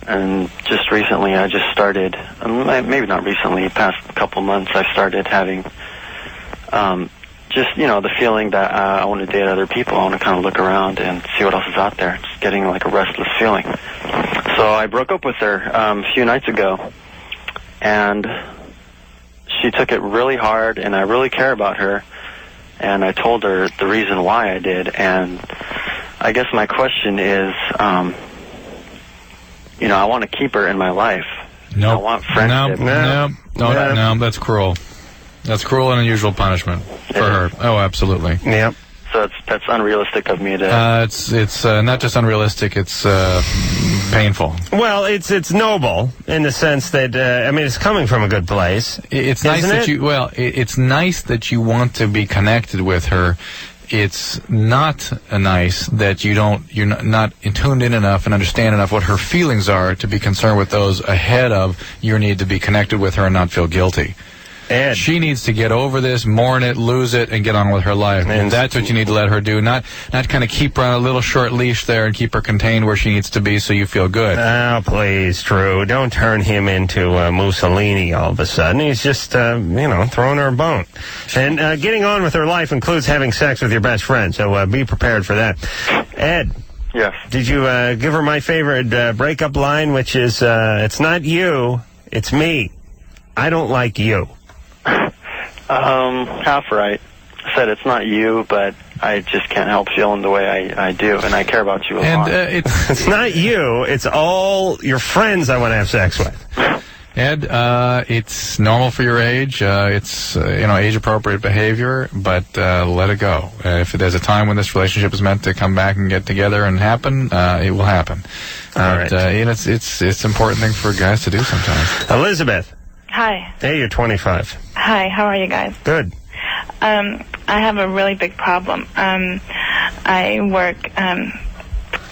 And just recently, I just started, maybe not recently, past couple months, I started having just, you know, the feeling that I want to date other people. I want to kind of look around and see what else is out there. Just getting like a restless feeling. So I broke up with her a few nights ago, and she took it really hard, and I really care about her. And I told her the reason why I did, and I guess my question is, you know, I want to keep her in my life. No. I want friendship. No, that's cruel. That's cruel and unusual punishment for her. Oh, absolutely. Yep. So that's unrealistic of me to... It's not just unrealistic, it's painful. Well, it's noble in the sense that, I mean, it's coming from a good place. It's nice that it's nice that you want to be connected with her. It's not nice that you're not tuned in enough and understand enough what her feelings are to be concerned with those ahead of your need to be connected with her and not feel guilty. Ed. She needs to get over this, mourn it, lose it, and get on with her life. And that's what you need to let her do. Not kind of keep her on a little short leash there and keep her contained where she needs to be so you feel good. Oh, please, Drew. Don't turn him into Mussolini all of a sudden. He's just, throwing her a bone. And getting on with her life includes having sex with your best friend, so be prepared for that. Ed. Yes. Did you give her my favorite breakup line, which is, it's not you, it's me. I don't like you. Half right. I said it's not you, but I just can't help feeling the way I do, and I care about you a lot. It's not you, it's all your friends I want to have sex with. Ed, it's normal for your age. It's age-appropriate behavior, but let it go. If there's a time when this relationship is meant to come back and get together and happen, it will happen. All right. It's an important thing for guys to do sometimes. Elizabeth. Hi. Hey, you're 25. Hi, how are you guys? Good. I have a really big problem. I work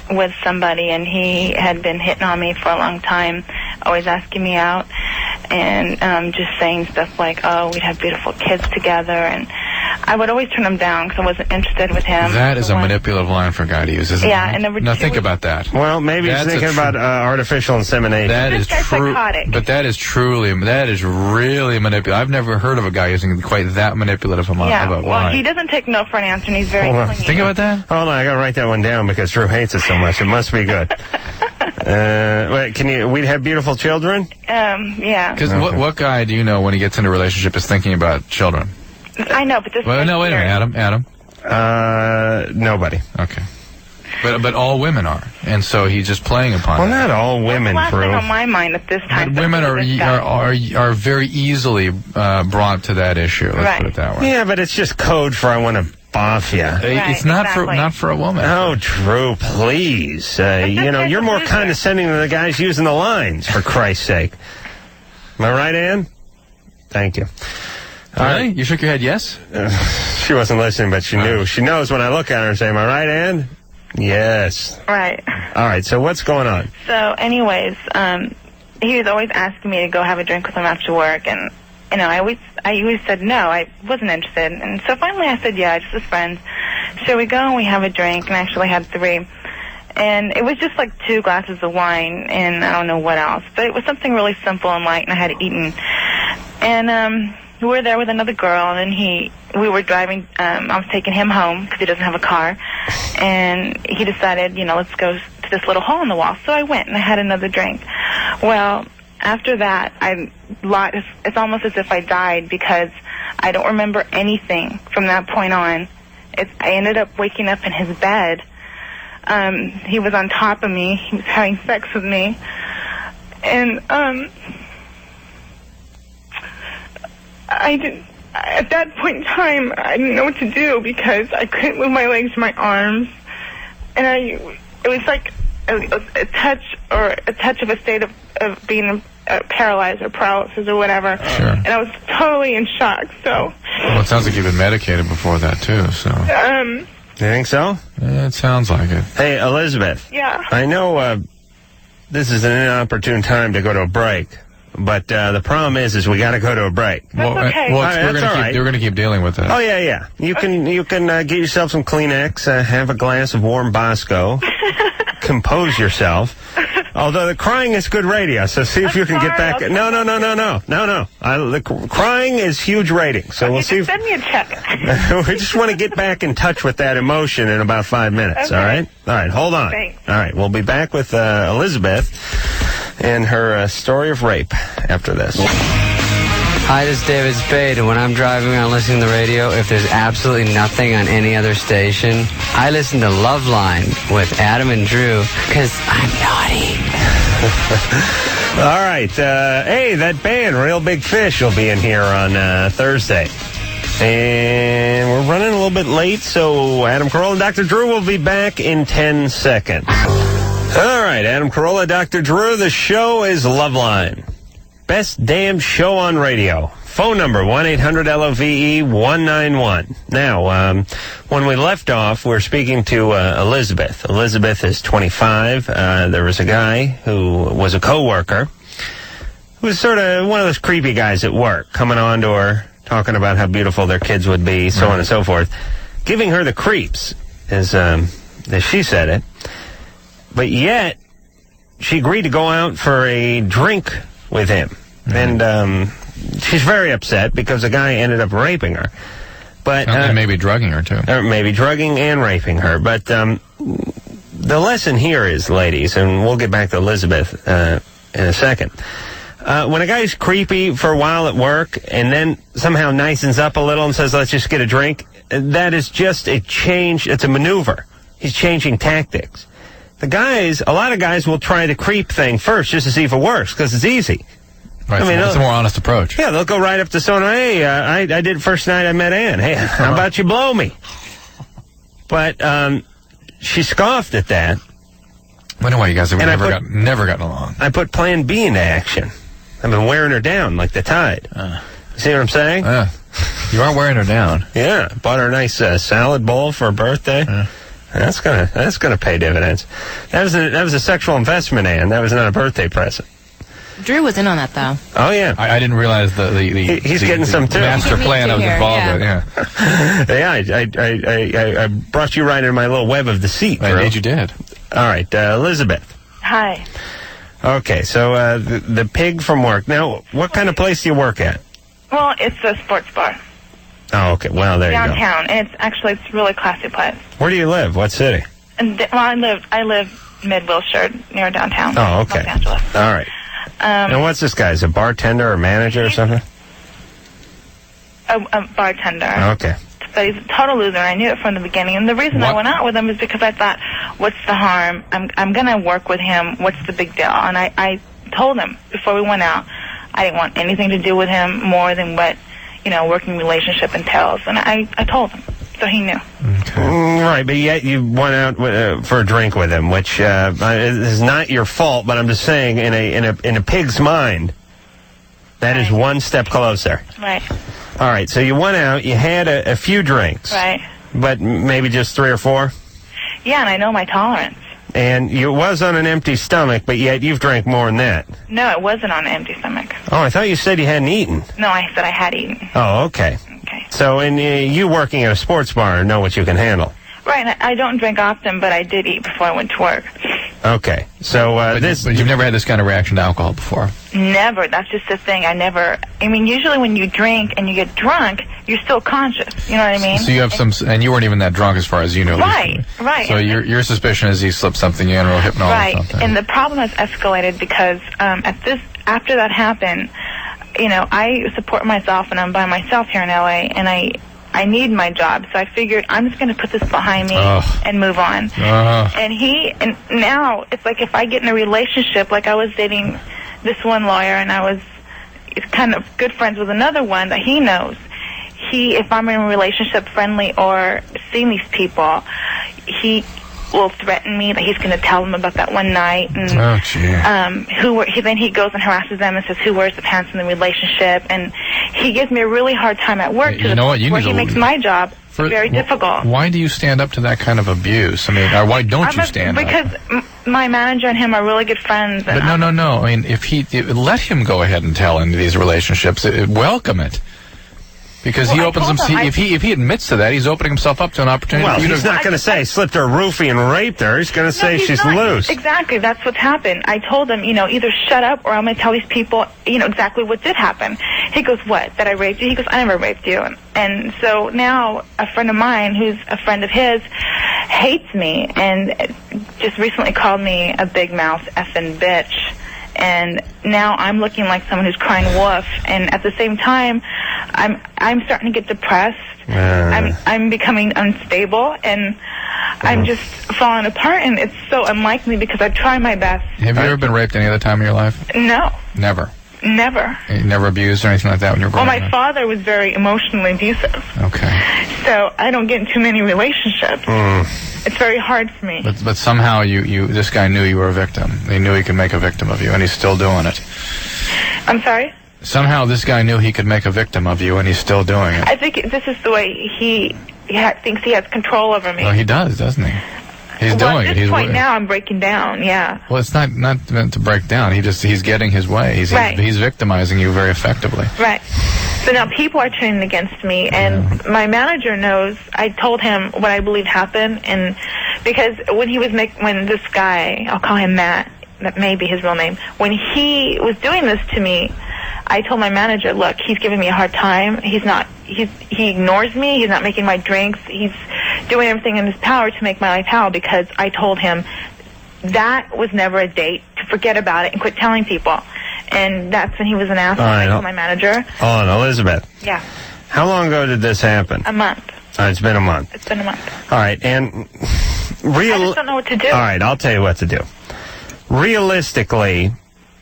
with somebody, and he had been hitting on me for a long time, always asking me out, and just saying stuff like, oh, we'd have beautiful kids together, and I would always turn him down because I wasn't interested with him. That is a manipulative line for a guy to use, isn't it? Yeah, and number now two think was- about that. Well, maybe he's thinking about artificial insemination. That is guy's true, psychotic. but that is really manipulative. I've never heard of a guy using quite that manipulative of a well, line. he doesn't take no for an answer, and he's very Hold on. clingy. Think about that. Hold on, I gotta write that one down because Drew hates it so much. It must be good. Wait, we'd have beautiful children? Yeah. Because what guy do you know when he gets into a relationship is thinking about children? I know, but this Well, no, wait a minute, Adam. Nobody. Okay. But all women are, and so he's just playing upon Well, it. not all women, the last thing Drew. on my mind at this time. But women are very easily brought to that issue. Let's put it that way. Yeah, but it's just code for I want to boff you. It's not for a woman. Oh, Drew, please. You're more condescending than the guys using the lines, for Christ's sake. Am I right, Ann? Thank you. Really? You shook your head yes? She wasn't listening, but she knew. She knows when I look at her and say, am I right, Ann? Yes. Right. All right, so what's going on? So, anyways, he was always asking me to go have a drink with him after work, and I always said no. I wasn't interested, and so finally I said yeah, just as friends. So we go and we have a drink, and I actually had 3, and it was just like 2 glasses of wine, and I don't know what else, but it was something really simple and light, and I had eaten, and we were there with another girl, and we were driving. I was taking him home because he doesn't have a car, and he decided, let's go to this little hole in the wall. So I went and I had another drink. Well, after that, it's almost as if I died because I don't remember anything from that point on. I ended up waking up in his bed. He was on top of me. He was having sex with me, and at that point in time, I didn't know what to do because I couldn't move my legs or my arms, and it was like a touch of a state of being paralyzed or paralysis or whatever. Sure. And I was totally in shock. So. Well, it sounds like you've been medicated before that too. So. You think so? Yeah, it sounds like it. Hey, Elizabeth. Yeah. I know this is an inopportune time to go to a break. But the problem is we got to go to a break. That's okay. We're going to keep dealing with that. Oh yeah. You can get yourself some Kleenex, have a glass of warm Bosco, compose yourself. Although the crying is good radio, so see if you can get back. No. The crying is huge ratings, so we'll see. If, send me a check. We just want to get back in touch with that emotion in about 5 minutes. Okay. All right. Hold on. Thanks. All right, we'll be back with Elizabeth and her story of rape after this. Hi, this is David Spade, and when I'm driving around listening to the radio, if there's absolutely nothing on any other station, I listen to Loveline with Adam and Drew, because I'm naughty. All right. Hey, that band, Real Big Fish, will be in here on Thursday. And we're running a little bit late, so Adam Carolla and Dr. Drew will be back in 10 seconds. All right, Adam Carolla, Dr. Drew, the show is Loveline. Best damn show on radio. Phone number, 1-800-LOVE-191. Now, when we left off, we're speaking to Elizabeth. Elizabeth is 25. There was a guy who was a coworker who was sort of one of those creepy guys at work, coming on to her, talking about how beautiful their kids would be, so on and so forth, giving her the creeps, as she said it. But yet, she agreed to go out for a drink with him. Mm-hmm. And she's very upset because the guy ended up raping her. But and maybe drugging her, too. Or maybe drugging and raping her. But the lesson here is, ladies, and we'll get back to Elizabeth in a second. When a guy's creepy for a while at work and then somehow nicens up a little and says, let's just get a drink, that is just a change. It's a maneuver. He's changing tactics. A lot of guys will try the creep thing first just to see if it works because it's easy. Right, I mean, it's a more honest approach. Yeah, they'll go right up to someone. Hey, I did first night I met Ann. Hey, how about you blow me? But she scoffed at that. I wonder why you guys have never gotten along. I put Plan B into action. I've been wearing her down like the tide. See what I'm saying? You are wearing her down. Yeah, bought her a nice salad bowl for her birthday. That's gonna pay dividends. That was a sexual investment, Ann. That was not a birthday present. Drew was in on that, though. Oh, yeah. I didn't realize he's getting some, too. Master plan I was involved with, I brought you right into my little web of deceit, Drew. Indeed you did. All right, Elizabeth. Hi. Okay, so the pig from work. Now, what kind of place do you work at? Well, it's a sports bar. Oh, okay. Well, there you go. Downtown, and it's a really classy place. Where do you live? What city? I live mid-Wilshire, near downtown. Oh, okay. Los Angeles. All right. And what's this guy? Is a bartender or manager or something? A bartender. Okay. But he's a total loser, and I knew it from the beginning. And the reason I went out with him is because I thought, what's the harm? I'm going to work with him. What's the big deal? And I told him before we went out, I didn't want anything to do with him more than what, working relationship entails. And I told him, so he knew. Okay. Right, but yet you went out for a drink with him, which is not your fault. But I'm just saying, in a pig's mind, that is one step closer. Right. All right, so you went out, you had a few drinks. Right. But maybe just 3 or 4? Yeah, and I know my tolerance. And it was on an empty stomach, but yet you've drank more than that. No, it wasn't on an empty stomach. Oh, I thought you said you hadn't eaten. No, I said I had eaten. Oh, okay. Okay. So, you working at a sports bar know what you can handle. Right, and I don't drink often, but I did eat before I went to work. Okay, so But you've never had this kind of reaction to alcohol before? Never. That's just the thing. Usually when you drink and you get drunk, you're still conscious. You know what I mean? So you have and you weren't even that drunk as far as you know. Right, right. So your suspicion is he slipped something in or hypnol right. or something. And the problem has escalated because after that happened, I support myself and I'm by myself here in LA, and I need my job, so I figured I'm just going to put this behind me and move on. And now it's like if I get in a relationship, like I was dating this one lawyer, and I was kind of good friends with another one that he knows. If I'm in a relationship, friendly, or seeing these people, he will threaten me that he's going to tell them about that one night, and then he goes and harasses them and says who wears the pants in the relationship, and he gives me a really hard time at work where he makes my job very difficult. Why do you stand up to that kind of abuse? I mean, why don't you stand up? Because my manager and him are really good friends. But no. I mean, let him go ahead and tell into these relationships, welcome it. Because he opens himself. If he admits to that, he's opening himself up to an opportunity. Well, he's not going to say slipped her roofie and raped her. He's going to say she's loose. Exactly, that's what's happened. I told him, either shut up or I'm going to tell these people, exactly what did happen. He goes, what? That I raped you? He goes, I never raped you. And so now a friend of mine, who's a friend of his, hates me and just recently called me a big mouth effing bitch. And now I'm looking like someone who's crying wolf, and at the same time, I'm starting to get depressed. I'm becoming unstable, and I'm just falling apart. And it's so unlike me because I try my best. Have you ever been raped any other time in your life? No. Never. Never. You never abused or anything like that when you were growing up? Well, my father was very emotionally abusive. Okay. So I don't get in too many relationships. It's very hard for me. But somehow this guy knew you were a victim. He knew he could make a victim of you, and he's still doing it. I'm sorry? Somehow this guy knew he could make a victim of you, and he's still doing it. I think this is the way he thinks he has control over me. Well, he does, doesn't he? He's doing it. At this point now, I'm breaking down, yeah. Well, it's not meant to break down. He's getting his way. He's victimizing you very effectively. Right. So now people are turning against me, and my manager knows. I told him what I believe happened, and because when this guy, I'll call him Matt, that may be his real name, when he was doing this to me, I told my manager, look, he's giving me a hard time. He ignores me. He's not making my drinks. He's doing everything in his power to make my life hell, because I told him that was never a date, to forget about it and quit telling people. And that's when he was an asshole. I told my manager. Hold on, Elizabeth. Yeah. How long ago did this happen? A month. It's been a month. It's been a month. All right, and I just don't know what to do. All right, I'll tell you what to do. Realistically,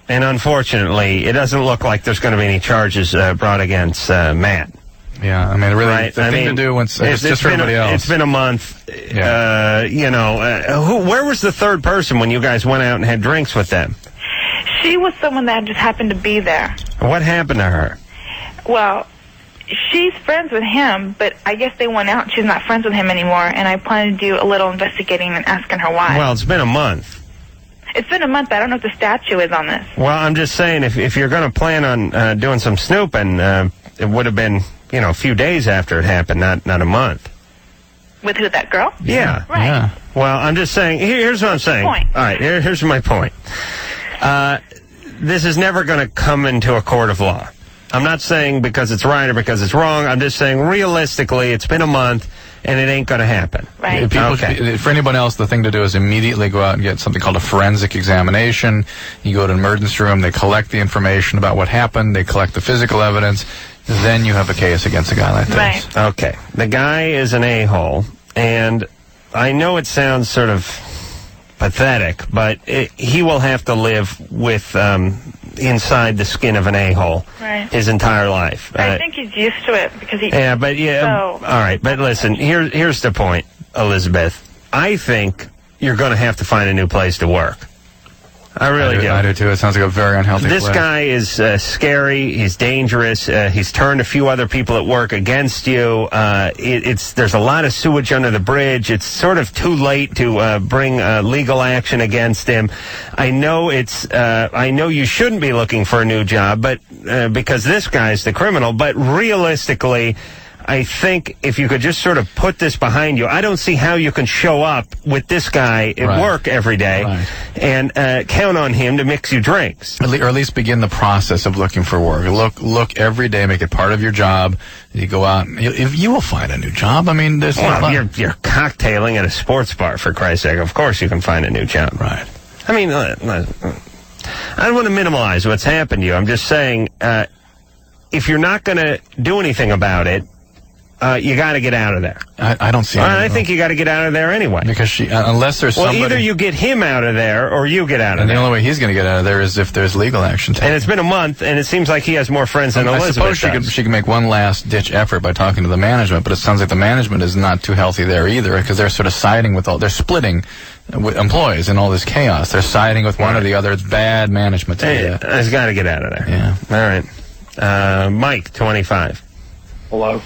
and unfortunately, it doesn't look like there's going to be any charges brought agast Matt. Yeah, I mean, really, the thing to do once it's just for everybody else. It's been a month. Yeah. Where was the third person when you guys went out and had drinks with them? She was someone that just happened to be there. What happened to her? Well, she's friends with him, but I guess they went out and she's not friends with him anymore, and I plan to do a little investigating and asking her why. Well, it's been a month. It's been a month. I don't know what the statute is on this. Well, I'm just saying, if you're going to plan on doing some snooping, it would have been, a few days after it happened, not a month. With who, that girl? Yeah. Right. Yeah. Well, I'm just saying, here's what I'm saying. Point. All right, here's my point. This is never going to come into a court of law. I'm not saying because it's right or because it's wrong. I'm just saying realistically, it's been a month, and it ain't going to happen. Right. For anyone else, the thing to do is immediately go out and get something called a forensic examination. You go to an emergency room, they collect the information about what happened, they collect the physical evidence, then you have a case against a guy like this. Right. Okay. The guy is an a-hole, and I know it sounds sort of pathetic, but he will have to live with inside the skin of an a-hole his entire life. I think he's used to it because he... Yeah, but all right, but listen, here's the point, Elizabeth. I think you're going to have to find a new place to work. I really do. I do too. It sounds like a very unhealthy This place. guy is scary. He's dangerous. He's turned a few other people at work against you. There's a lot of sewage under the bridge. It's sort of too late to bring legal action against him. I know I know you shouldn't be looking for a new job, but because this guy's the criminal. But realistically, I think if you could just sort of put this behind you, I don't see how you can show up with this guy at work every day and count on him to mix you drinks. Or at least begin the process of looking for work. Look every day, make it part of your job. You go out, you will find a new job. I mean, there's you're cocktailing at a sports bar, for Christ's sake. Of course you can find a new job. Right. I mean, I don't want to minimize what's happened to you. I'm just saying, if you're not going to do anything about it, you got to get out of there. I don't see. I think you got to get out of there anyway. Because unless there's somebody... either you get him out of there or you get out of there. And the only way he's going to get out of there is if there's legal action taken. And it's been a month, and it seems like he has more friends than Elizabeth I suppose she can make one last-ditch effort by talking to the management, but it sounds like the management is not too healthy there either, because they're sort of siding with they're splitting with employees in all this chaos. They're siding with one or the other. It's bad management. He's got to get out of there. Yeah. All right. Mike, 25. Hello.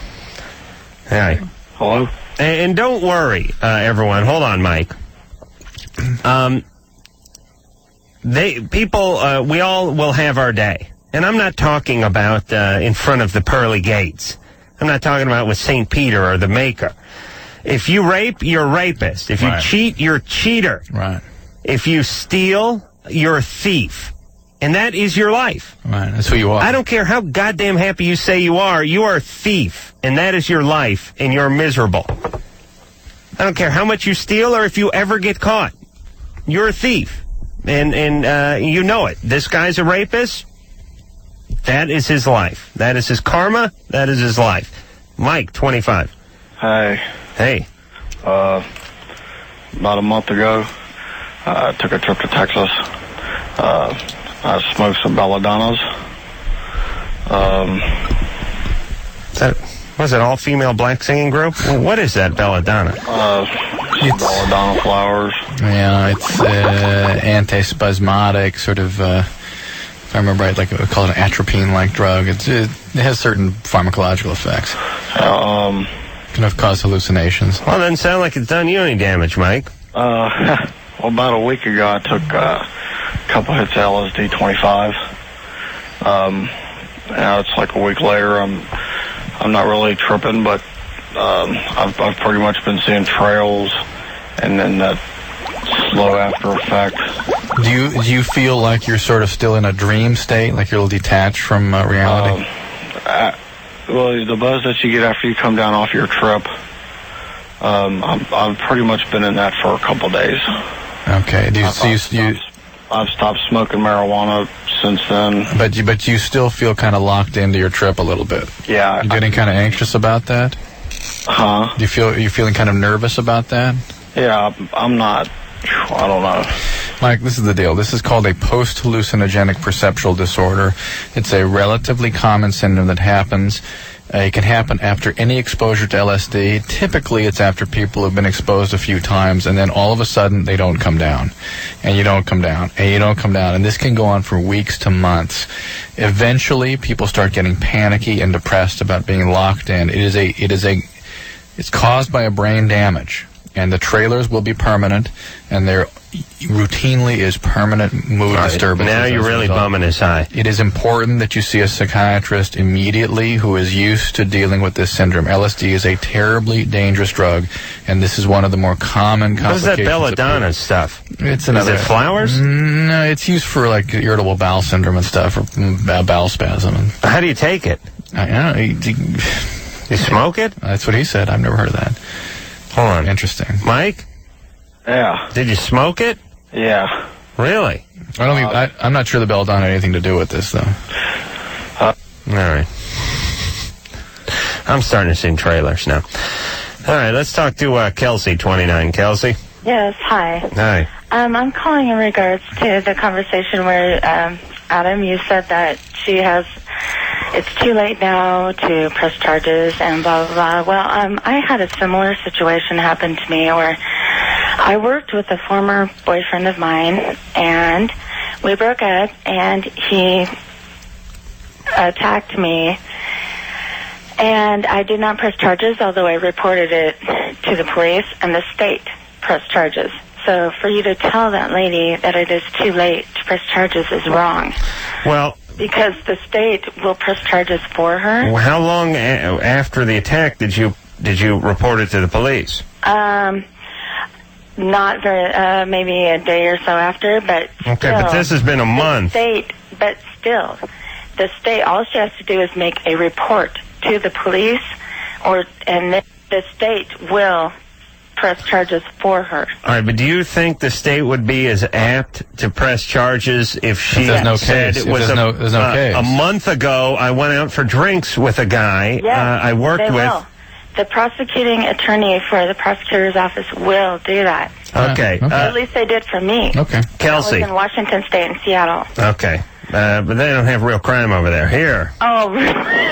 Hi. Hello? And don't worry, everyone. Hold on, Mike. We all will have our day. And I'm not talking about in front of the pearly gates. I'm not talking about with St. Peter or the Maker. If you rape, you're a rapist. If you cheat, you're a cheater. Right. If you steal, you're a thief. And that is your life. Right, that's who you are. I don't care how goddamn happy you say you are a thief. And that is your life, and you're miserable. I don't care how much you steal or if you ever get caught. You're a thief. And you know it. This guy's a rapist. That is his life. That is his karma. That is his life. Mike, 25. Hey. Hey. About a month ago, I took a trip to Texas. I smoked some belladonnas. Was it all-female black singing group? What is that, belladonna? Belladonna flowers. Yeah, it's antispasmodic, sort of, if I remember right, like we call it an atropine-like drug. It has certain pharmacological effects. Can have caused hallucinations. Well, it doesn't sound like it's done you any damage, Mike. Well, about a week ago, I took a couple hits of LSD 25. Now it's like a week later. I'm not really tripping, but I've pretty much been seeing trails, and then that slow after effect. Do you feel like you're sort of still in a dream state, like you're a little detached from reality? Well, the buzz that you get after you come down off your trip, I've pretty much been in that for a couple days. Okay. I've stopped smoking marijuana since then. But you still feel kind of locked into your trip a little bit. Yeah. You getting kind of anxious about that? Huh? You're feeling kind of nervous about that? Yeah, I'm not. I don't know. Mike, this is the deal. This is called a post-hallucinogenic perceptual disorder. It's a relatively common syndrome that happens. It can happen after any exposure to LSD. Typically, it's after people have been exposed a few times, and then all of a sudden, they don't come down. And you don't come down. And you don't come down. And this can go on for weeks to months. Eventually, people start getting panicky and depressed about being locked in. It's caused by a brain damage. and the trailers will be permanent, and there routinely is permanent mood disturbances. Now you're really bumming his high. It is important that you see a psychiatrist immediately who is used to dealing with this syndrome. LSD is a terribly dangerous drug, and this is one of the more common complications. What is that belladonna stuff? It's another. Is it flowers? No, it's used for like irritable bowel syndrome and stuff, or bowel spasm. How do you take it? I don't know. You smoke it? That's what he said. I've never heard of that. Hold on. Interesting. Mike? Yeah. Did you smoke it? Yeah. Really? I'm not sure the belladonna had anything to do with this, though. All right. I'm starting to see trailers now. All right, let's talk to Kelsey, 29. Kelsey? Yes, hi. Hi. I'm calling in regards to the conversation where, Adam, you said that it's too late now to press charges and blah, blah, blah. Well, I had a similar situation happen to me where I worked with a former boyfriend of mine, and we broke up, and he attacked me, and I did not press charges, although I reported it to the police, and the state pressed charges. So for you to tell that lady that it is too late to press charges is wrong. Well, because the state will press charges for her. Well, how long after the attack did you report it to the police? Not very, maybe a day or so after, but okay, still, but this has been a month. But still, the state, all she has to do is make a report to the police, and then the state will press charges for her. All right, but do you think the state would be as apt to press charges if she said it was a month ago I went out for drinks with a guy I worked with? Will. The prosecuting attorney for the prosecutor's office will do that. Okay. At least they did for me. Okay. Kelsey. I was in Washington State and Seattle. Okay. But they don't have real crime over there. Here. Oh, really?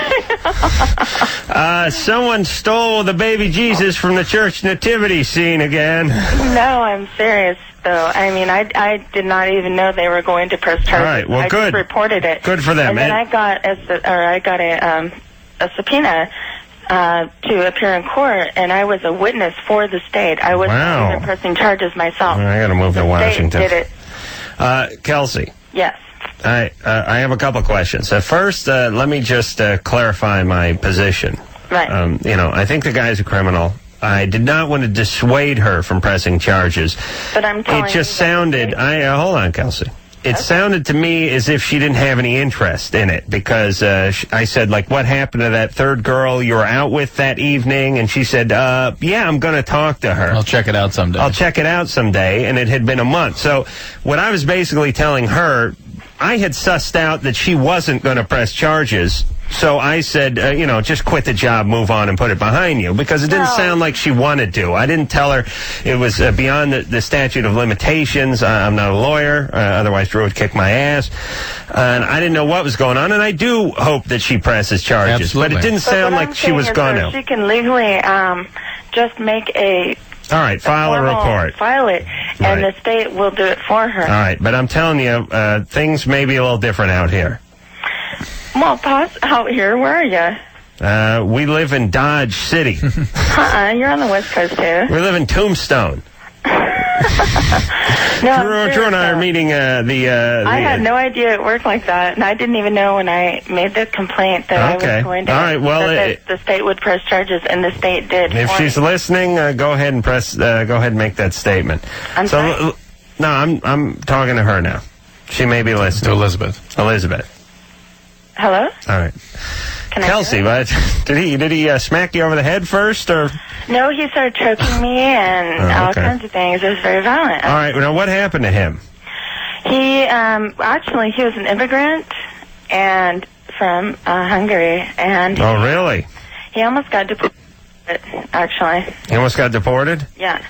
Someone stole the baby Jesus from the church nativity scene again. No, I'm serious, though. I mean, I did not even know they were going to press charges. All right, well, I good. just reported it. Good for them. And then I got a subpoena to appear in court, and I was a witness for the state. I wasn't even pressing charges myself. I got to move to Washington. The state did it. Kelsey. Yes. I have a couple questions. First, let me just clarify my position. Right. I think the guy's a criminal. I did not want to dissuade her from pressing charges. But I'm telling you. It just sounded. Hold on, Kelsey. It sounded to me as if she didn't have any interest in it because I said, like, what happened to that third girl you were out with that evening? And she said, yeah, I'm going to talk to her. I'll check it out someday. And it had been a month. So what I was basically telling her, I had sussed out that she wasn't going to press charges. So I said, just quit the job, move on, and put it behind you, because it didn't sound like she wanted to. I didn't tell her it was beyond the statute of limitations. I'm not a lawyer. Otherwise, Drew would kick my ass. And I didn't know what was going on, and I do hope that she presses charges. Absolutely. But it didn't sound like she was going to. She can legally just make a... All right, file a report. File it, and the state will do it for her. All right, but I'm telling you, things may be a little different out here. Well, out here, where are you? We live in Dodge City. You're on the West Coast, too. We live in Tombstone. Drew and I are meeting I had no idea it worked like that, and I didn't even know when I made the complaint that I was going to. All right, well, that the state would press charges, and the state did. If she's listening, go ahead and press. Go ahead and make that statement. I'm sorry? No, I'm talking to her now. She may be listening. To Elizabeth. Hello? All right. Kelsey, did he smack you over the head first, or? No, he started choking me and all kinds of things. It was very violent. All right. Now, what happened to him? He he was an immigrant and from Hungary, and really? He almost got deported. Actually, he almost got deported. Yeah.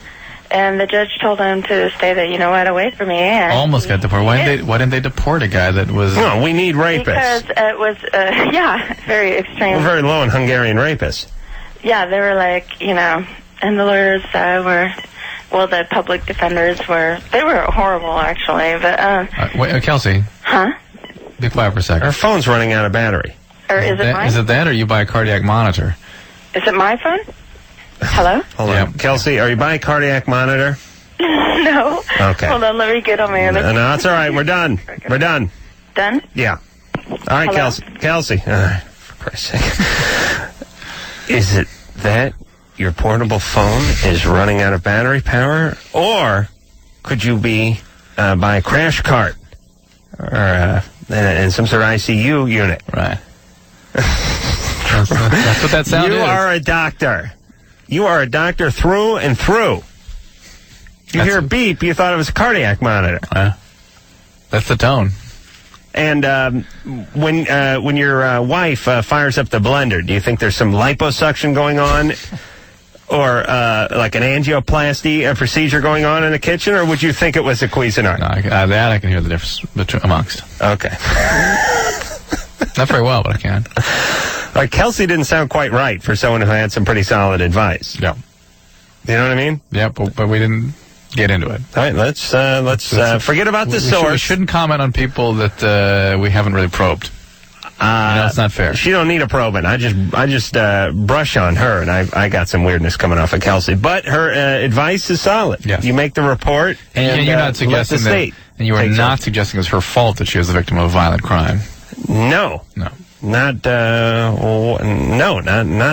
And the judge told him to stay away from me. And almost got deported. Why didn't they deport a guy that was... No, we need rapists. Because it was, very extreme. We're very low on Hungarian rapists. Yeah, they were and the lawyers the public defenders they were horrible, actually. But, wait, Kelsey. Huh? Be quiet for a second. Our phone's running out of battery. Or is it mine? Is it that, or you buy a cardiac monitor? Is it my phone? Hello? Hold on. Kelsey, are you by a cardiac monitor? No. Okay. Hold on, let me get on my other. No, that's all right. We're done. We're done. Done? Yeah. All right, Hello? Kelsey. All right, for Christ's sake. Is it that your portable phone is running out of battery power? Or could you be by a crash cart? Or in some sort of ICU unit? Right. That's what that sound is. You are a doctor. You are a doctor through and through. You hear a beep, you thought it was a cardiac monitor. That's the tone. And when your wife fires up the blender, do you think there's some liposuction going on? Or like an angioplasty procedure going on in the kitchen? Or would you think it was a Cuisinart? No, that I can hear the difference amongst. Okay. Not very well, but I can. All right, Kelsey didn't sound quite right for someone who had some pretty solid advice. Yeah. You know what I mean? Yeah, but we didn't get into it. All right, let's forget about the source. We shouldn't comment on people that we haven't really probed. It's not fair. She don't need a probing. I just brush on her, and I got some weirdness coming off of Kelsey. But her advice is solid. Yes. You make the report, and you're not suggesting let the state. And you are not suggesting it's her fault that she was the victim of a violent crime. No. Not in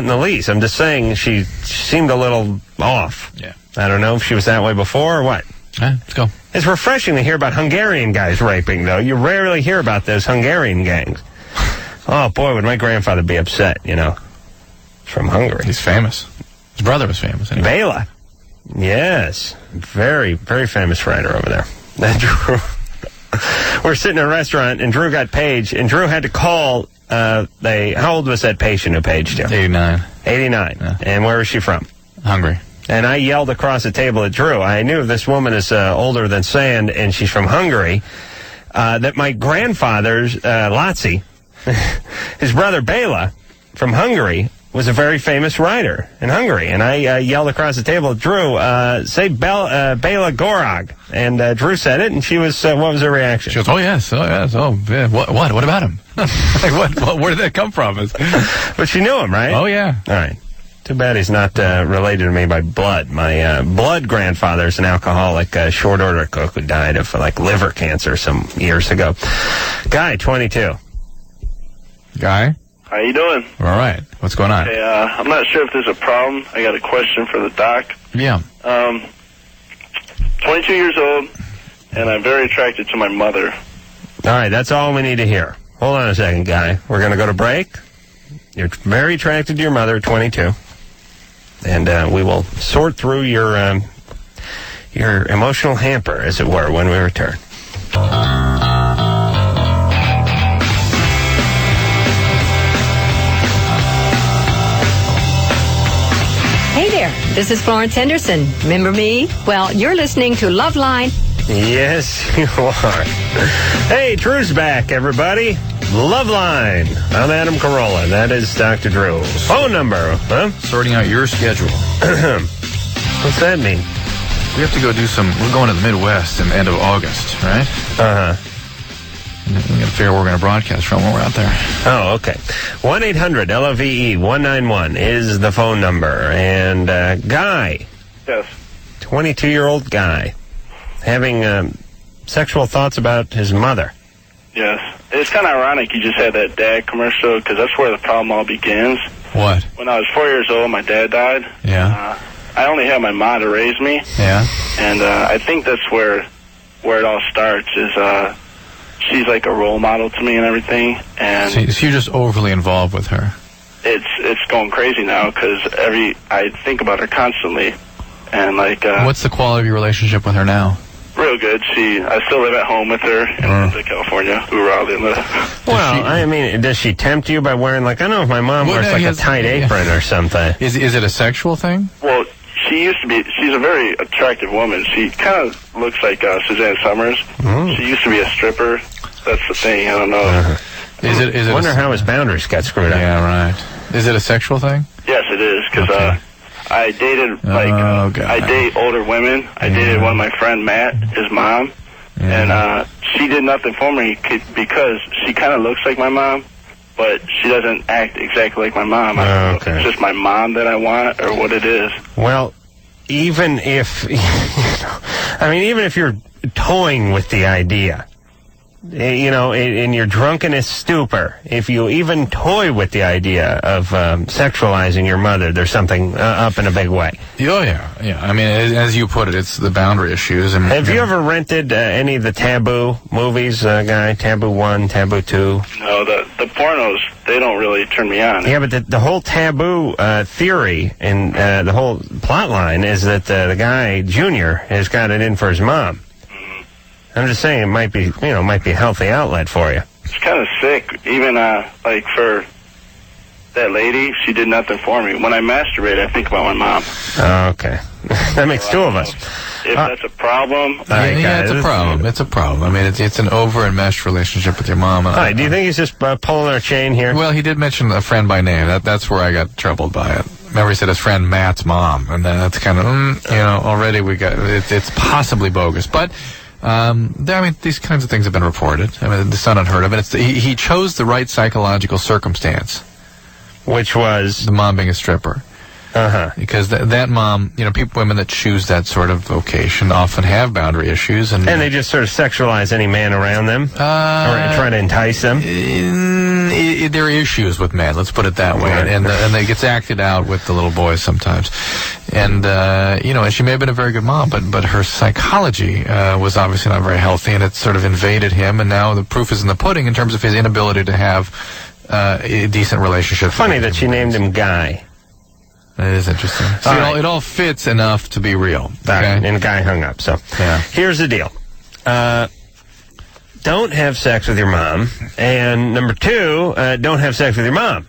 the least. I'm just saying she seemed a little off. Yeah. I don't know if she was that way before or what. Let's go. It's refreshing to hear about Hungarian guys raping, though. You rarely hear about those Hungarian gangs. Oh, boy, would my grandfather be upset, you know. From Hungary. He's famous. His brother was famous. Anyway. Bela. Yes. Very, very famous writer over there. Drew. We're sitting in a restaurant, and Drew got paged, and Drew had to call, how old was that patient who paged you? 89. 89. Yeah. And where was she from? Hungary. And I yelled across the table at Drew. I knew this woman is older than sand, and she's from Hungary, that my grandfather's, Lazzi, his brother Bela, from Hungary, was a very famous writer in Hungary. And I yelled across the table at Drew, say Bela Gorog. And Drew said it, and she was, what was her reaction? She goes, oh, yes, yeah. What about him? Where did that come from? But she knew him, right? Oh, yeah. All right. Too bad he's not related to me by blood. My blood grandfather's an alcoholic, short order cook who died of liver cancer some years ago. Guy, 22. Guy? How you doing? All right. What's going on? Hey, I'm not sure if there's a problem. I got a question for the doc. Yeah. 22 years old, and I'm very attracted to my mother. All right, that's all we need to hear. Hold on a second, Guy. We're going to go to break. You're very attracted to your mother at 22. And we will sort through your emotional hamper, as it were, when we return. Hey there, this is Florence Henderson. Remember me? Well, you're listening to Loveline. Yes, you are. Hey, Drew's back, everybody. Loveline. I'm Adam Carolla. That is Dr. Drew. Phone number, huh? Sorting out your schedule. What's that mean? We have to go do we're going to the Midwest in the end of August, right? Uh-huh. We got to figure out where we're going to broadcast from when we're out there. Oh, okay. 1-800-LOVE-191 is the phone number. And Guy. Yes. 22-year-old Guy. Having sexual thoughts about his mother. Yes. It's kind of ironic you just had that dad commercial, because that's where the problem all begins. What? When I was 4 years old, my dad died. Yeah. I only had my mom to raise me. Yeah. And I think that's where it all starts, is she's like a role model to me and everything. And so you're just overly involved with her. It's going crazy now, because I think about her constantly. And what's the quality of your relationship with her now? Real good. I still live at home with her in California. We were out in the... Well, I mean, does she tempt you by wearing, I don't know if my mom wears a tight apron or something. Is it a sexual thing? Well, she used to be... She's a very attractive woman. She kind of looks like Suzanne Summers. Mm. She used to be a stripper. That's the thing. I don't know. Is it? I wonder how his boundaries got screwed up. Yeah, right. Is it a sexual thing? Yes, it is, because... I dated, I date older women. I dated one of my friend, Matt, his mom. Yeah. And she did nothing for me because she kind of looks like my mom, but she doesn't act exactly like my mom. I don't know if it's just my mom that I want or what it is. Well, even if, even if you're toying with the idea, in your drunkenest stupor, if you even toy with the idea of sexualizing your mother, there's something up in a big way. Oh, yeah. I mean, as you put it, it's the boundary issues. And, have you ever rented any of the Taboo movies, Guy? Taboo 1, Taboo 2? No, the pornos, they don't really turn me on. Yeah, but the whole Taboo theory and the whole plot line is that the guy, Junior, has got it in for his mom. I'm just saying it might be a healthy outlet for you. It's kind of sick. Even, for that lady, she did nothing for me. When I masturbate, I think about my mom. Oh, okay. That makes two of us. If that's a problem... it's a problem. It's a problem. I mean, it's an over-enmeshed relationship with your mom. All right, do you think he's just pulling our chain here? Well, he did mention a friend by name. That's where I got troubled by it. Remember, he said his friend Matt's mom. And then that's kind of, already we got... It's possibly bogus. But... these kinds of things have been reported. I mean, it's not unheard of. And he chose the right psychological circumstance. Which was? The mom being a stripper. Uh-huh. Because that mom, women that choose that sort of vocation often have boundary issues. And they just sort of sexualize any man around them? Or try to entice them? There are issues with men, let's put it that way. Right. And it gets acted out with the little boys sometimes. And, and she may have been a very good mom, but her psychology was obviously not very healthy, and it sort of invaded him, and now the proof is in the pudding in terms of his inability to have a decent relationship. Funny that she named him Guy. It is interesting. So it all fits enough to be real. Okay? And the guy hung up. So here's the deal. Don't have sex with your mom. And number 2, don't have sex with your mom.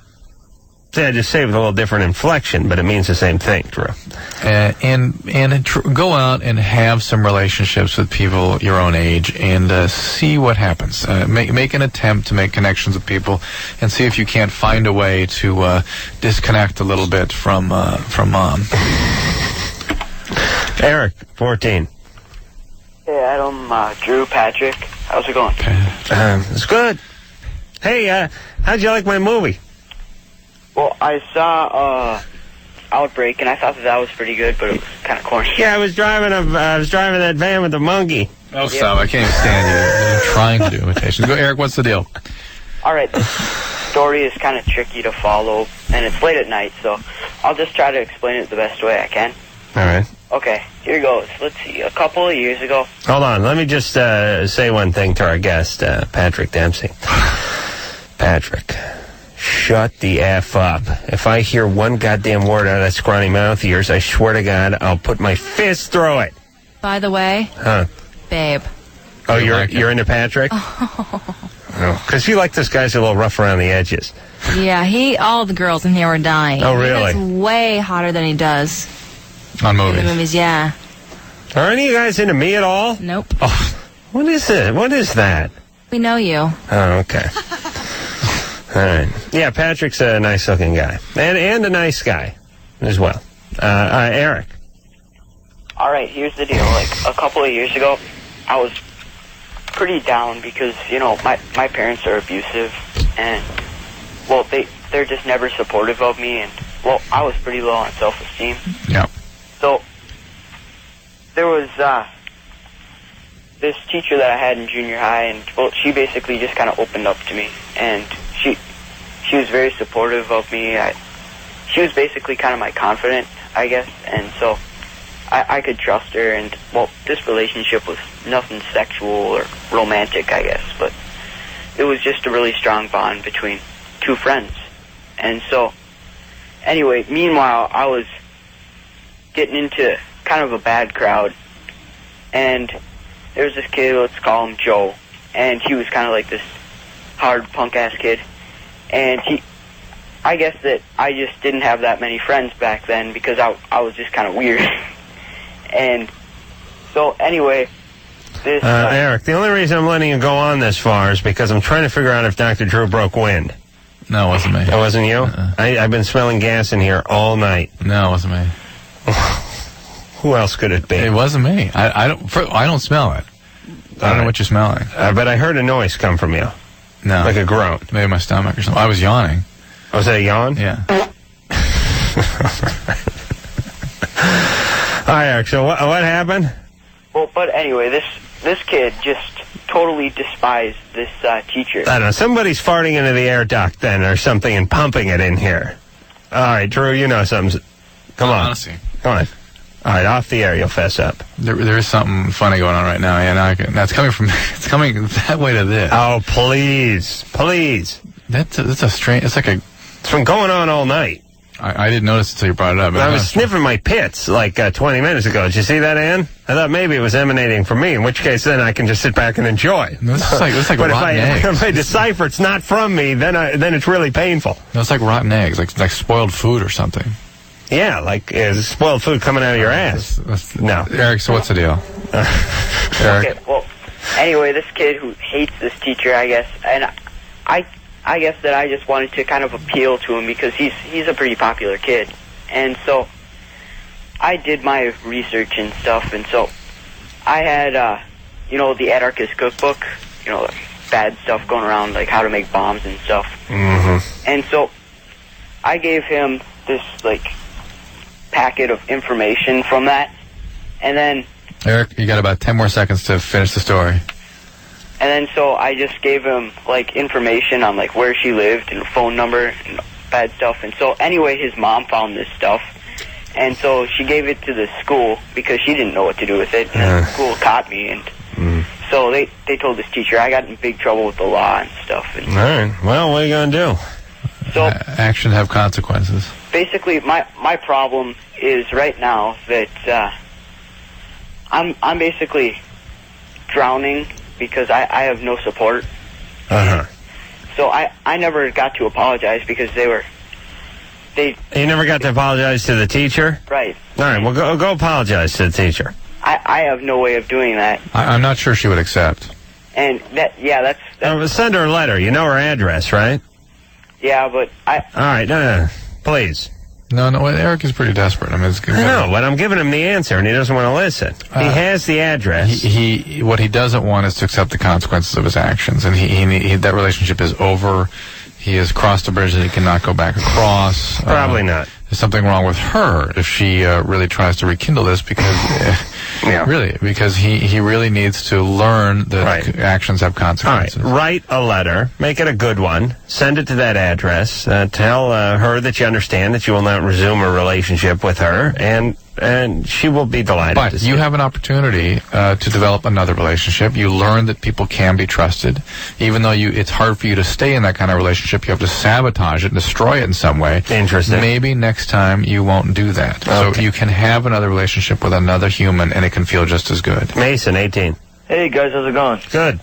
See, I just say it with a little different inflection, but it means the same thing, Drew. Go out and have some relationships with people your own age and see what happens. Make an attempt to make connections with people and see if you can't find a way to disconnect a little bit from mom. Eric, 14. Hey, Adam, Drew, Patrick. How's it going? It's good. Hey, how'd you like my movie? Well, I saw Outbreak, and I thought that was pretty good, but it was kind of corny. Yeah, I was driving that van with the monkey. Oh, stop! I can't even stand you. I'm trying to do imitations. Go, Eric. What's the deal? All right, this story is kind of tricky to follow, and it's late at night, so I'll just try to explain it the best way I can. All right. Okay, here goes. Let's see. A couple of years ago. Hold on. Let me just say one thing to our guest, Patrick Dempsey. Patrick. Shut the F up. If I hear one goddamn word out of that scrawny mouth of yours, I swear to God, I'll put my fist through it. By the way, babe. Oh, you're into Patrick? Oh, because you like this guy's a little rough around the edges. Yeah, all the girls in here were dying. Oh, really? He's way hotter than he does. On movies? In the movies, yeah. Are any of you guys into me at all? Nope. Oh, what is it? What is that? We know you. Oh, okay. All right. Yeah, Patrick's a nice-looking guy. And a nice guy as well. Eric. All right, here's the deal. Like, a couple of years ago, I was pretty down because, my parents are abusive, and, well, they're just never supportive of me, and, well, I was pretty low on self-esteem. Yeah. So, there was, this teacher that I had in junior high, and, well, she basically just kind of opened up to me, and she was very supportive of me. She was basically kind of my confidant, I guess, and so I could trust her, and, well, this relationship was nothing sexual or romantic, I guess, but it was just a really strong bond between two friends. And so, anyway, meanwhile, I was getting into kind of a bad crowd, and there was this kid, let's call him Joe, and he was kind of like this hard punk-ass kid, and I guess that I just didn't have that many friends back then because I was just kind of weird. And so, anyway, this... Eric, the only reason I'm letting you go on this far is because I'm trying to figure out if Dr. Drew broke wind. No, it wasn't me. It wasn't you? I've been smelling gas in here all night. No, it wasn't me. Who else could it be? It wasn't me. I don't smell it. I don't know what you're smelling. But I heard a noise come from you. No. Like a groan? Maybe my stomach or something. I was yawning. Oh, was that a yawn? Yeah. All right, Eric, so what happened? Well, but anyway, this kid just totally despised this teacher. I don't know. Somebody's farting into the air duct then or something and pumping it in here. All right, Drew, you know something. Come on. Honestly. Come on. All right, off the air, you'll fess up. There is something funny going on right now. Yeah, now it's coming that way to this. Oh, please. That's a strange. It's been going on all night. I didn't notice until you brought it up. I was sniffing my pits like 20 minutes ago. Did you see that, Ann? I thought maybe it was emanating from me, in which case then I can just sit back and enjoy. No, it's like but rotten eggs. if I decipher it's not from me, then it's really painful. No, it's like rotten eggs, like spoiled food or something. Yeah, like spoiled food coming out of your ass. No. Eric, so what's the deal? Eric? Okay, well, anyway, this kid who hates this teacher, I guess, and I guess that I just wanted to kind of appeal to him because he's a pretty popular kid. And so I did my research and stuff, and so I had, the anarchist cookbook, bad stuff going around, like how to make bombs and stuff. Mm-hmm. And so I gave him this, packet of information from that, and then... Eric, you got about 10 more seconds to finish the story. And then so I just gave him, information on, where she lived and her phone number and bad stuff. And so anyway, his mom found this stuff. And so she gave it to the school because she didn't know what to do with it. And the school caught me. And so they told this teacher I got in big trouble with the law and stuff. And all right. Well, what are you going to do? So action have consequences. Basically, my problem is right now that I'm basically drowning because I have no support. Uh-huh. So I never got to apologize because they... You never got to apologize to the teacher? Right. All right, well, go apologize to the teacher. I have no way of doing that. I'm not sure she would accept. And that's... send her a letter. You know her address, right? Yeah, but All right, no, please. No, Eric is pretty desperate. I mean, no, but I'm giving him the answer, and he doesn't want to listen. He has the address. What he doesn't want is to accept the consequences of his actions, and he that relationship is over. He has crossed a bridge that he cannot go back across. Probably not. There's something wrong with her if she really tries to rekindle this because, because he really needs to learn that actions have consequences. All right, write a letter, make it a good one, send it to that address, tell her that you understand that you will not resume a relationship with her, and she will be delighted. But you have an opportunity to develop another relationship. You learn that people can be trusted. Even though it's hard for you to stay in that kind of relationship, you have to sabotage it, destroy it in some way. Interesting. Maybe next time you won't do that. Okay. So you can have another relationship with another human, and it can feel just as good. Mason, 18. Hey, guys, how's it going? Good.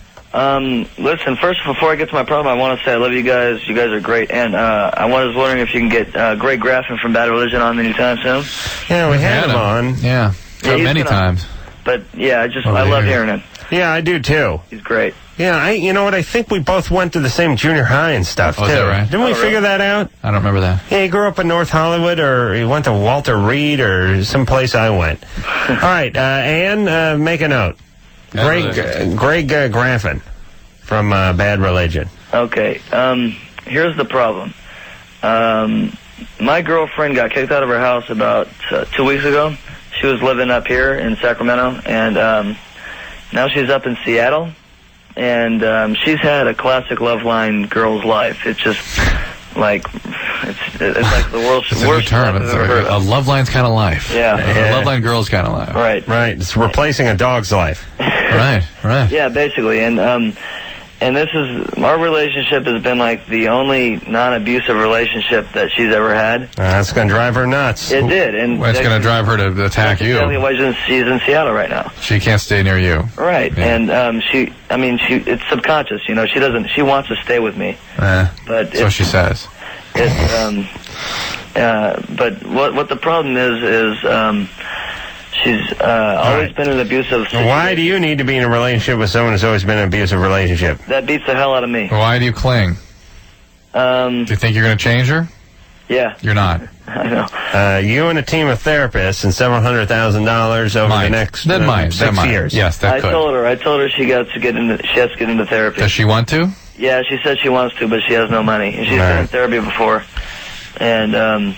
Listen, first, before I get to my problem, I want to say I love you guys. You guys are great. And I was wondering if you can get Greg Graffin from Bad Religion on anytime soon. Yeah, we had him on. Yeah, many times. But, yeah, I love hearing him. Yeah, I do, too. He's great. Yeah, you know what? I think we both went to the same junior high and stuff, too. Is that right? Didn't we figure that out? I don't remember that. Yeah, he grew up in North Hollywood, or he went to Walter Reed, or someplace I went. All right, Ann, make a note. Greg Graffin from Bad Religion. Okay, here's the problem. My girlfriend got kicked out of her house about 2 weeks ago. She was living up here in Sacramento, and now she's up in Seattle. And she's had a classic Loveline girl's life. It's just like it's like the world's worst term. It's like a Loveline's kind of life. Yeah, a Loveline girl's kind of life. Right. It's replacing a dog's life. Right. Yeah, basically, and this is our relationship has been like the only non-abusive relationship that she's ever had. That's going to drive her nuts. It did, and it's going to drive her to attack you. She's in Seattle right now. She can't stay near you. Right, yeah. And it's subconscious. She wants to stay with me. But so she says. But what the problem is she's always been in an abusive situation. Why do you need to be in a relationship with someone who's always been in an abusive relationship? That beats the hell out of me. Why do you cling? Do you think you're going to change her? Yeah. You're not. I know. You and a team of therapists and several $100,000 over the next 6 years. Yes, that could. I told her she has to get into therapy. Does she want to? Yeah, she said she wants to, but she has no money. And she's been in therapy before. And,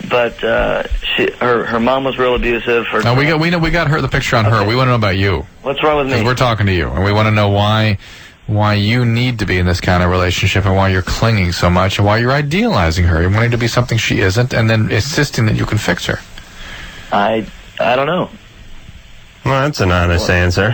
but her mom was real abusive. We got her the picture on her. We want to know about you. What's wrong with me? 'Cause we're talking to you, and we want to know why you need to be in this kind of relationship, and why you're clinging so much, and why you're idealizing her. You're wanting to be something she isn't, and then insisting that you can fix her. I don't know. Well, that's an honest answer.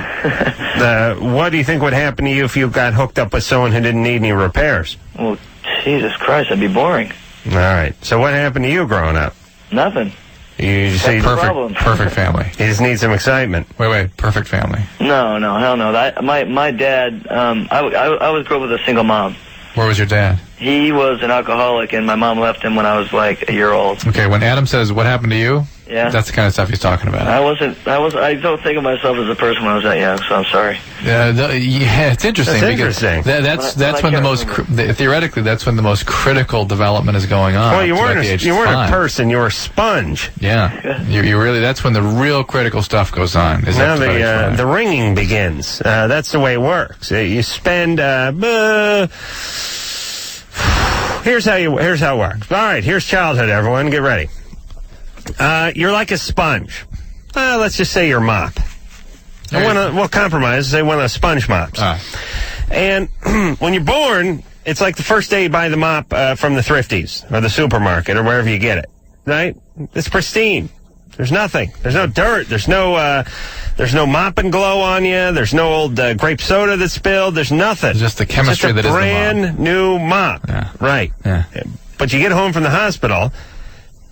What do you think would happen to you if you got hooked up with someone who didn't need any repairs? Well, Jesus Christ, that'd be boring. All right. So what happened to you growing up? Nothing. You say perfect family. You just need some excitement. Wait, perfect family. No, hell no. My dad, I was grew up with a single mom. Where was your dad? He was an alcoholic, and my mom left him when I was like a year old. Okay, when Adam says, what happened to you? Yeah. That's the kind of stuff he's talking about. I don't think of myself as a person when I was that young, so I'm sorry. Yeah, it's interesting. That's interesting. That's when the most, theoretically, that's when the most critical development is going on. Well, you weren't a person, you were a sponge. Yeah. You really, that's when the real critical stuff goes on. Now the ringing begins. That's the way it works. You spend, here's how it works. All right, here's childhood, everyone. Get ready. You're like a sponge. Let's just say you're a mop. We'll compromise. Say one of the sponge mops. And when you're born, it's like the first day you buy the mop from the Thrifties or the supermarket or wherever you get it. Right? It's pristine. There's nothing. There's no dirt. There's no mop and glow on you. There's no old grape soda that's spilled. There's nothing. It's just the chemistry that is the mop. Brand new mop. Yeah. Right. Yeah. But you get home from the hospital,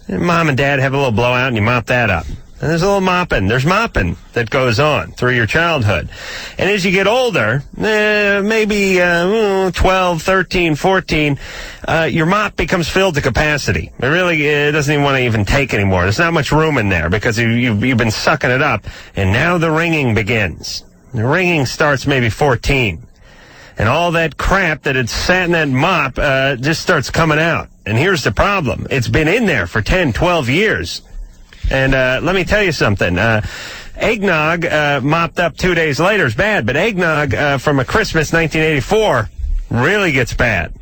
and Mom and Dad have a little blowout, and you mop that up. And there's a little mopping. There's mopping that goes on through your childhood. And as you get older, maybe 12, 13, 14, your mop becomes filled to capacity. It really doesn't even want to even take anymore. There's not much room in there because you've been sucking it up. And now the ringing begins. The ringing starts maybe 14. And all that crap that had sat in that mop just starts coming out. And here's the problem. It's been in there for 10, 12 years. And let me tell you something. Eggnog mopped up 2 days later is bad, but eggnog from a Christmas 1984 really gets bad.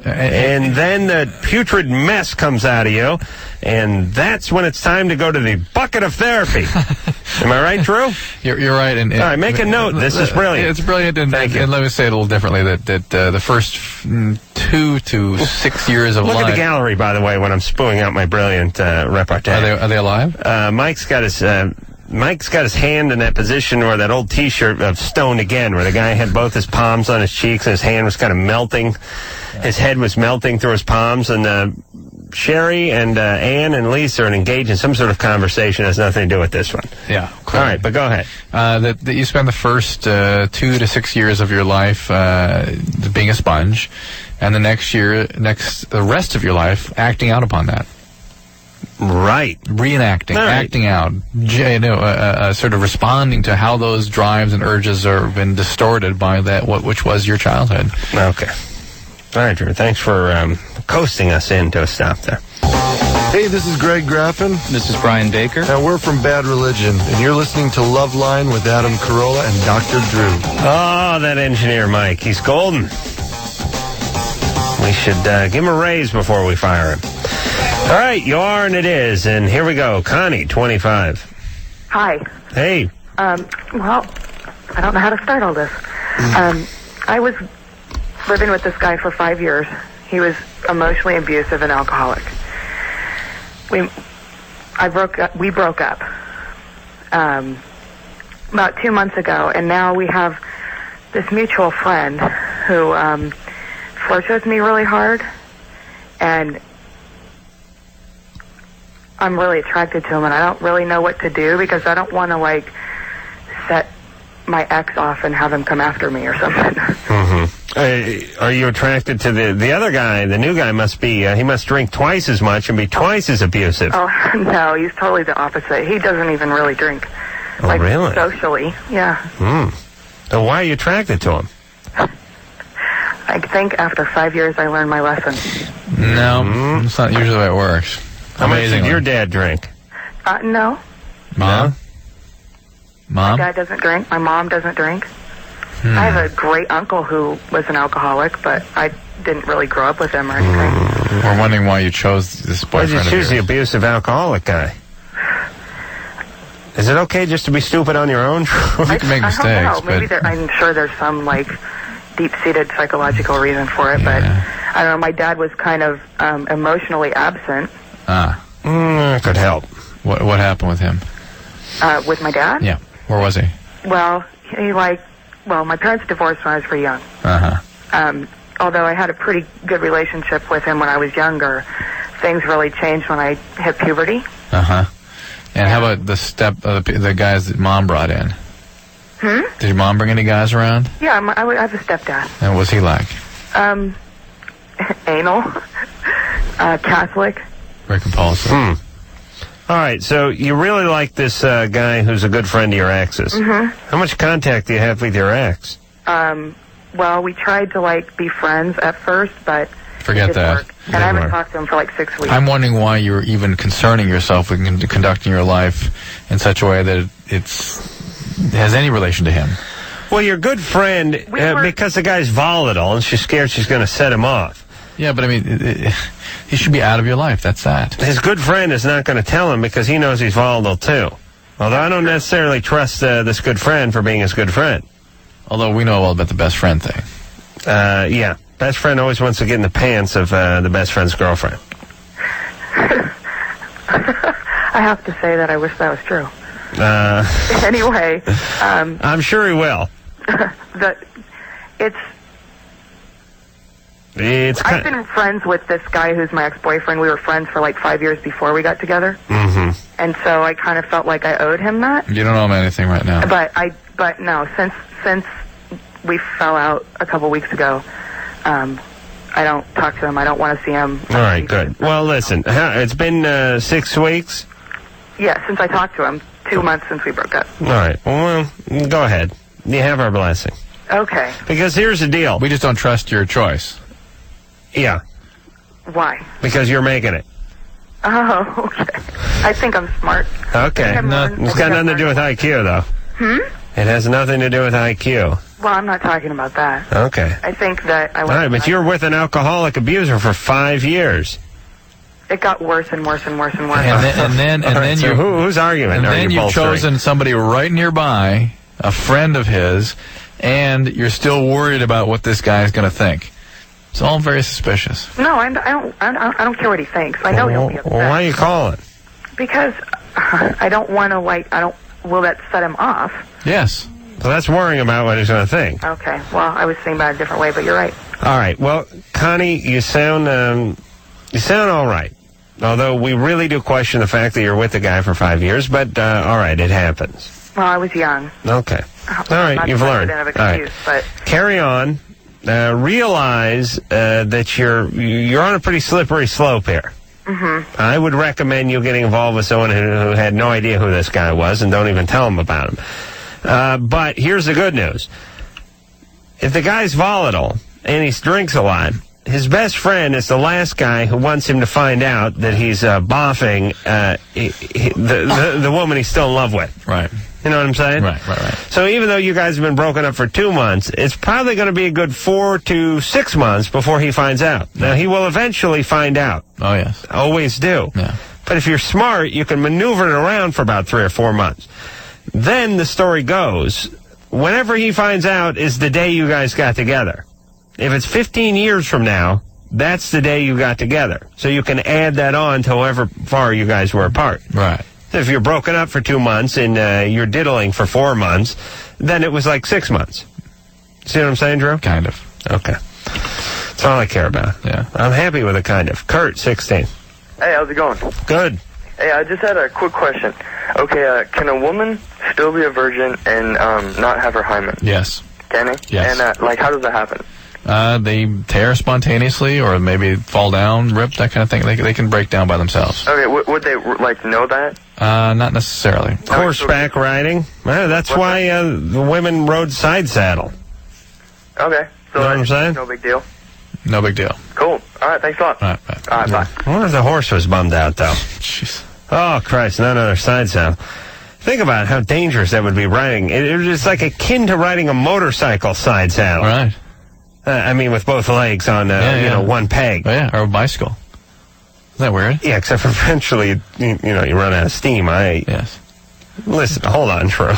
And then the putrid mess comes out of you, and that's when it's time to go to the bucket of therapy. Am I right, Drew? You're right. And all right, make a note. This is brilliant. It's brilliant. Thank you. And let me say it a little differently, that the first 2 to 6 years of life... Look at the gallery, by the way, when I'm spewing out my brilliant repartee. Are they alive? Mike's got his hand in that position where that old T-shirt of Stoned Again, where the guy had both his palms on his cheeks and his hand was kind of melting. His head was melting through his palms. And Sherry and Ann and Lisa are engaged in some sort of conversation that has nothing to do with this one. Yeah. All right, but go ahead. That you spend the first 2 to 6 years of your life being a sponge, and the rest of your life acting out upon that. Right. Reenacting, right. Acting out, sort of responding to how those drives and urges are been distorted by that, which was your childhood. Okay. All right, Drew. Thanks for coasting us into a stop there. Hey, this is Greg Graffin. This is Brian Baker. And we're from Bad Religion. And you're listening to Loveline with Adam Carolla and Dr. Drew. Oh, that engineer, Mike. He's golden. We should give him a raise before we fire him. All right, you are and it is. And here we go. Connie, 25. Hi. Hey. Well, I don't know how to start all this. I was living with this guy for 5 years. He was emotionally abusive and alcoholic. We broke up about 2 months ago, and now we have this mutual friend who flirts with me really hard, and I'm really attracted to him, and I don't really know what to do because I don't want to set my ex off and have him come after me or something. Mm-hmm. Are you attracted to the other guy? The new guy must be, he must drink twice as much and be twice as abusive. Oh, no, he's totally the opposite. He doesn't even really drink. Oh, really? Socially, yeah. So why are you attracted to him? I think after 5 years I learned my lesson. No, that's not usually the way it works. How much did your dad drink? No. Mom? My dad doesn't drink. My mom doesn't drink. I have a great uncle who was an alcoholic, but I didn't really grow up with him or anything. We're wondering why you chose this boyfriend. Why did you choose the abusive alcoholic guy? Is it okay just to be stupid on your own? You can make mistakes. I don't know. Maybe I'm sure there's some, like, deep-seated psychological reason for it, but I don't know. My dad was kind of emotionally absent. Could help. What happened with him? With my dad? Yeah. Where was he? Well, my parents divorced when I was pretty young. Although I had a pretty good relationship with him when I was younger, things really changed when I hit puberty. And how about the guys that Mom brought in? Did your mom bring any guys around? Yeah, I have a stepdad. And what was he like? Anal, Catholic. Very compulsive. All right, so you really like this guy who's a good friend of your ex's. How much contact do you have with your ex? Well, we tried to, be friends at first, but forget it didn't that. work. And I haven't talked to him for, 6 weeks. I'm wondering why you're even concerning yourself with conducting your life in such a way that it has any relation to him. Well, your good friend, because the guy's volatile, and she's scared she's going to set him off. Yeah, but I mean, he should be out of your life. That's that. His good friend is not going to tell him because he knows he's volatile, too. Although I don't necessarily trust this good friend for being his good friend. Although we know all about the best friend thing. Yeah. Best friend always wants to get in the pants of the best friend's girlfriend. I have to say that I wish that was true. Anyway. I'm sure he will. I've been friends with this guy who's my ex-boyfriend. We were friends for 5 years before we got together. And so I kind of felt like I owed him that. You don't owe him anything right now. But no, since we fell out a couple weeks ago, I don't talk to him. I don't want to see him. All right, good. Well, listen, it's been 6 weeks? Yeah, since I talked to him. 2 months since we broke up. All right. Well, go ahead. You have our blessing. Okay. Because here's the deal. We just don't trust your choice. Yeah. Why? Because you're making it. Oh, okay. I think I'm smart. Okay. It's got nothing to do with IQ, though. It has nothing to do with IQ. Well, I'm not talking about that. Okay. I think that I was... All right, but you're with an alcoholic abuser for 5 years. It got worse and worse and worse and worse. And then so who's arguing? And then you've chosen somebody right nearby, a friend of his, and you're still worried about what this guy is going to think. It's all very suspicious. No, I don't care what he thinks. I know he'll be upset. Well, why are you calling? Because I don't want to, will that set him off? Yes. So that's worrying about what he's going to think. Okay. Well, I was thinking about it a different way, but you're right. All right. Well, Connie, you sound all right. Although we really do question the fact that you're with the guy for 5 years, but all right, it happens. Well, I was young. Okay. All right, you've learned. All right. But carry on. Realize that you're on a pretty slippery slope here. I would recommend you getting involved with someone who had no idea who this guy was and don't even tell him about him. But here's the good news. If the guy's volatile and he drinks a lot, his best friend is the last guy who wants him to find out that he's boffing the woman he's still in love with. Right. You know what I'm saying? Right. So even though you guys have been broken up for 2 months, it's probably going to be a good 4 to 6 months before he finds out. Now, he will eventually find out. Oh, yes. Always do. Yeah. But if you're smart, you can maneuver it around for about 3 or 4 months. Then the story goes, whenever he finds out is the day you guys got together. If it's 15 years from now, that's the day you got together. So you can add that on to however far you guys were apart. Right. If you're broken up for 2 months and you're diddling for 4 months, then it was 6 months. See what I'm saying, Drew? Kind of. Okay. That's all I care about. Yeah. I'm happy with a kind of. Kurt, 16. Hey, how's it going? Good. Hey, I just had a quick question. Okay, can a woman still be a virgin and not have her hymen? Yes. Can they? Yes. And, how does that happen? They tear spontaneously or maybe fall down, rip, that kind of thing. They can break down by themselves. Okay, would they, know that? Not necessarily. Horseback riding. Well, that's why the women rode side saddle. Okay. So you know what I'm saying? No big deal? No big deal. Cool. All right, thanks a lot. All right, bye. All right, bye. I wonder if the horse was bummed out, though. Jeez. Oh, Christ, not another side saddle. Think about how dangerous that would be riding. It's like akin to riding a motorcycle side saddle. Right. I mean, with both legs on, one peg. Oh, yeah, or a bicycle. Is that weird? Yeah, except for eventually, you run out of steam. Yes. Listen, hold on, Drew.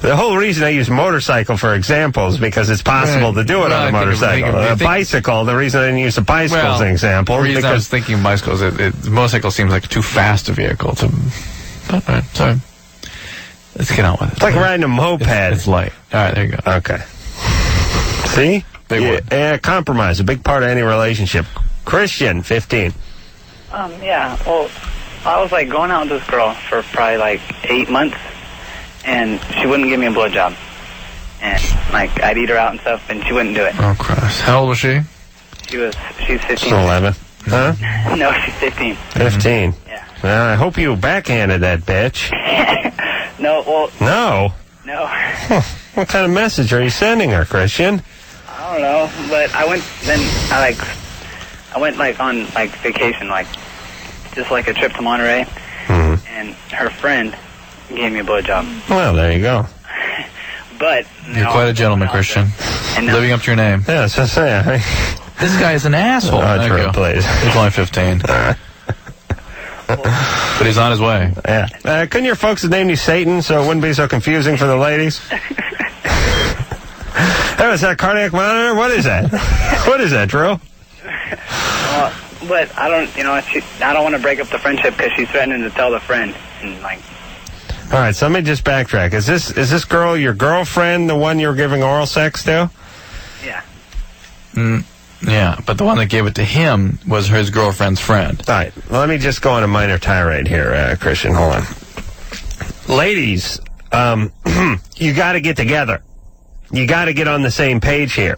The whole reason I use motorcycle for examples because it's possible to do it on a motorcycle. Bicycle, the reason I didn't use a bicycle as an example. The reason I was thinking bicycles, motorcycle seems like too fast a vehicle to... But, all right, sorry. Let's get on with it. It's like riding a moped. It's light. All right, there you go. Okay. See? Yeah, compromise, a big part of any relationship. Christian, 15. Yeah, well, I was, going out with this girl for probably, 8 months, and she wouldn't give me a blowjob. And, I'd eat her out and stuff, and she wouldn't do it. Oh, Christ. How old was she? She's 15. She's 11. Huh? No, she's 15. 15? Yeah. Well, I hope you backhanded that bitch. No, well... No? No. Huh. What kind of message are you sending her, Christian? I don't know, but I went on vacation, just a trip to Monterey, and her friend gave me a blowjob. Well, there you go. But you're quite a gentleman, Christian. Living up to your name. Yeah, that's what I'm saying. This guy is an asshole. Drew, please. He's only 15. But he's on his way. Yeah. Couldn't your folks have named you Satan so it wouldn't be so confusing for the ladies? Hey, is that a cardiac monitor? What is that? What is that, Drew? But I don't, I don't want to break up the friendship because she's threatening to tell the friend. And all right, so let me just backtrack. Is this girl your girlfriend, the one you were giving oral sex to? Yeah. Yeah, but the one that gave it to him was his girlfriend's friend. All right, well, let me just go on a minor tirade here, Christian. Hold on. Ladies, you got to get together. You got to get on the same page here.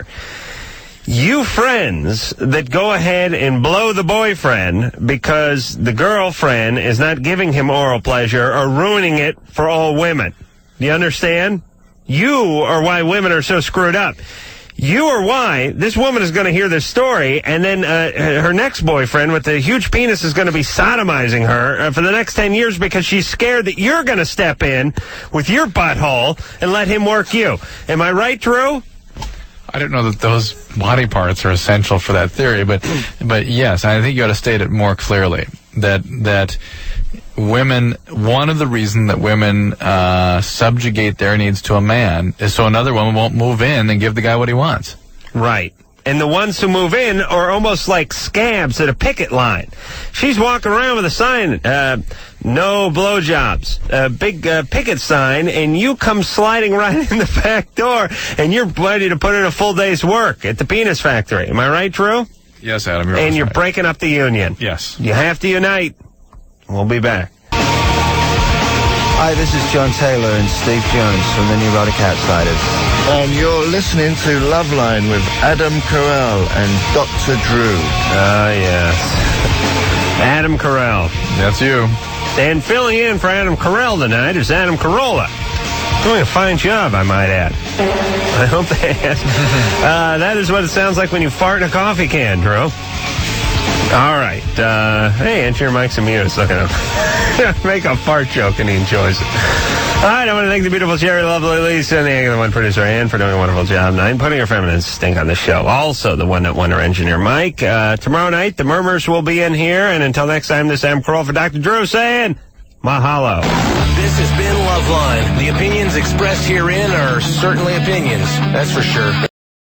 You friends that go ahead and blow the boyfriend because the girlfriend is not giving him oral pleasure are ruining it for all women. Do you understand? You are why women are so screwed up. You are why this woman is going to hear this story, and then her next boyfriend with the huge penis is going to be sodomizing her for the next 10 years because she's scared that you're going to step in with your butthole and let him work you. Am I right, Drew? I don't know that those body parts are essential for that theory, but yes, I think you ought to state it more clearly that women, one of the reasons that women subjugate their needs to a man is so another woman won't move in and give the guy what he wants. Right. And the ones who move in are almost like scabs at a picket line. She's walking around with a sign, no blowjobs, a big picket sign, and you come sliding right in the back door, and you're ready to put in a full day's work at the penis factory. Am I right, Drew? Yes, Adam, you're right. Breaking up the union. Yes. You have to unite. We'll be back. Hi, this is John Taylor and Steve Jones from the Neurotic Outsiders. And you're listening to Loveline with Adam Carolla and Dr. Drew. Ah, yes. Adam Carolla. That's you. And filling in for Adam Carolla tonight is Adam Carolla. Doing a fine job, I might add. I hope they have. That is what it sounds like when you fart in a coffee can, Drew. All right. Hey, enter your mics and mutes. Look at him. Make a fart joke, and he enjoys it. All right, I want to thank the beautiful Jerry, lovely Lisa, and the Angular One producer, Ann, for doing a wonderful job tonight, putting her feminine stink on the show. Also, the one that won her engineer, Mike. Tomorrow night, the Murmurs will be in here, and until next time, this is Adam Carolla for Dr. Drew saying, mahalo. This has been Loveline. The opinions expressed herein are certainly opinions, that's for sure.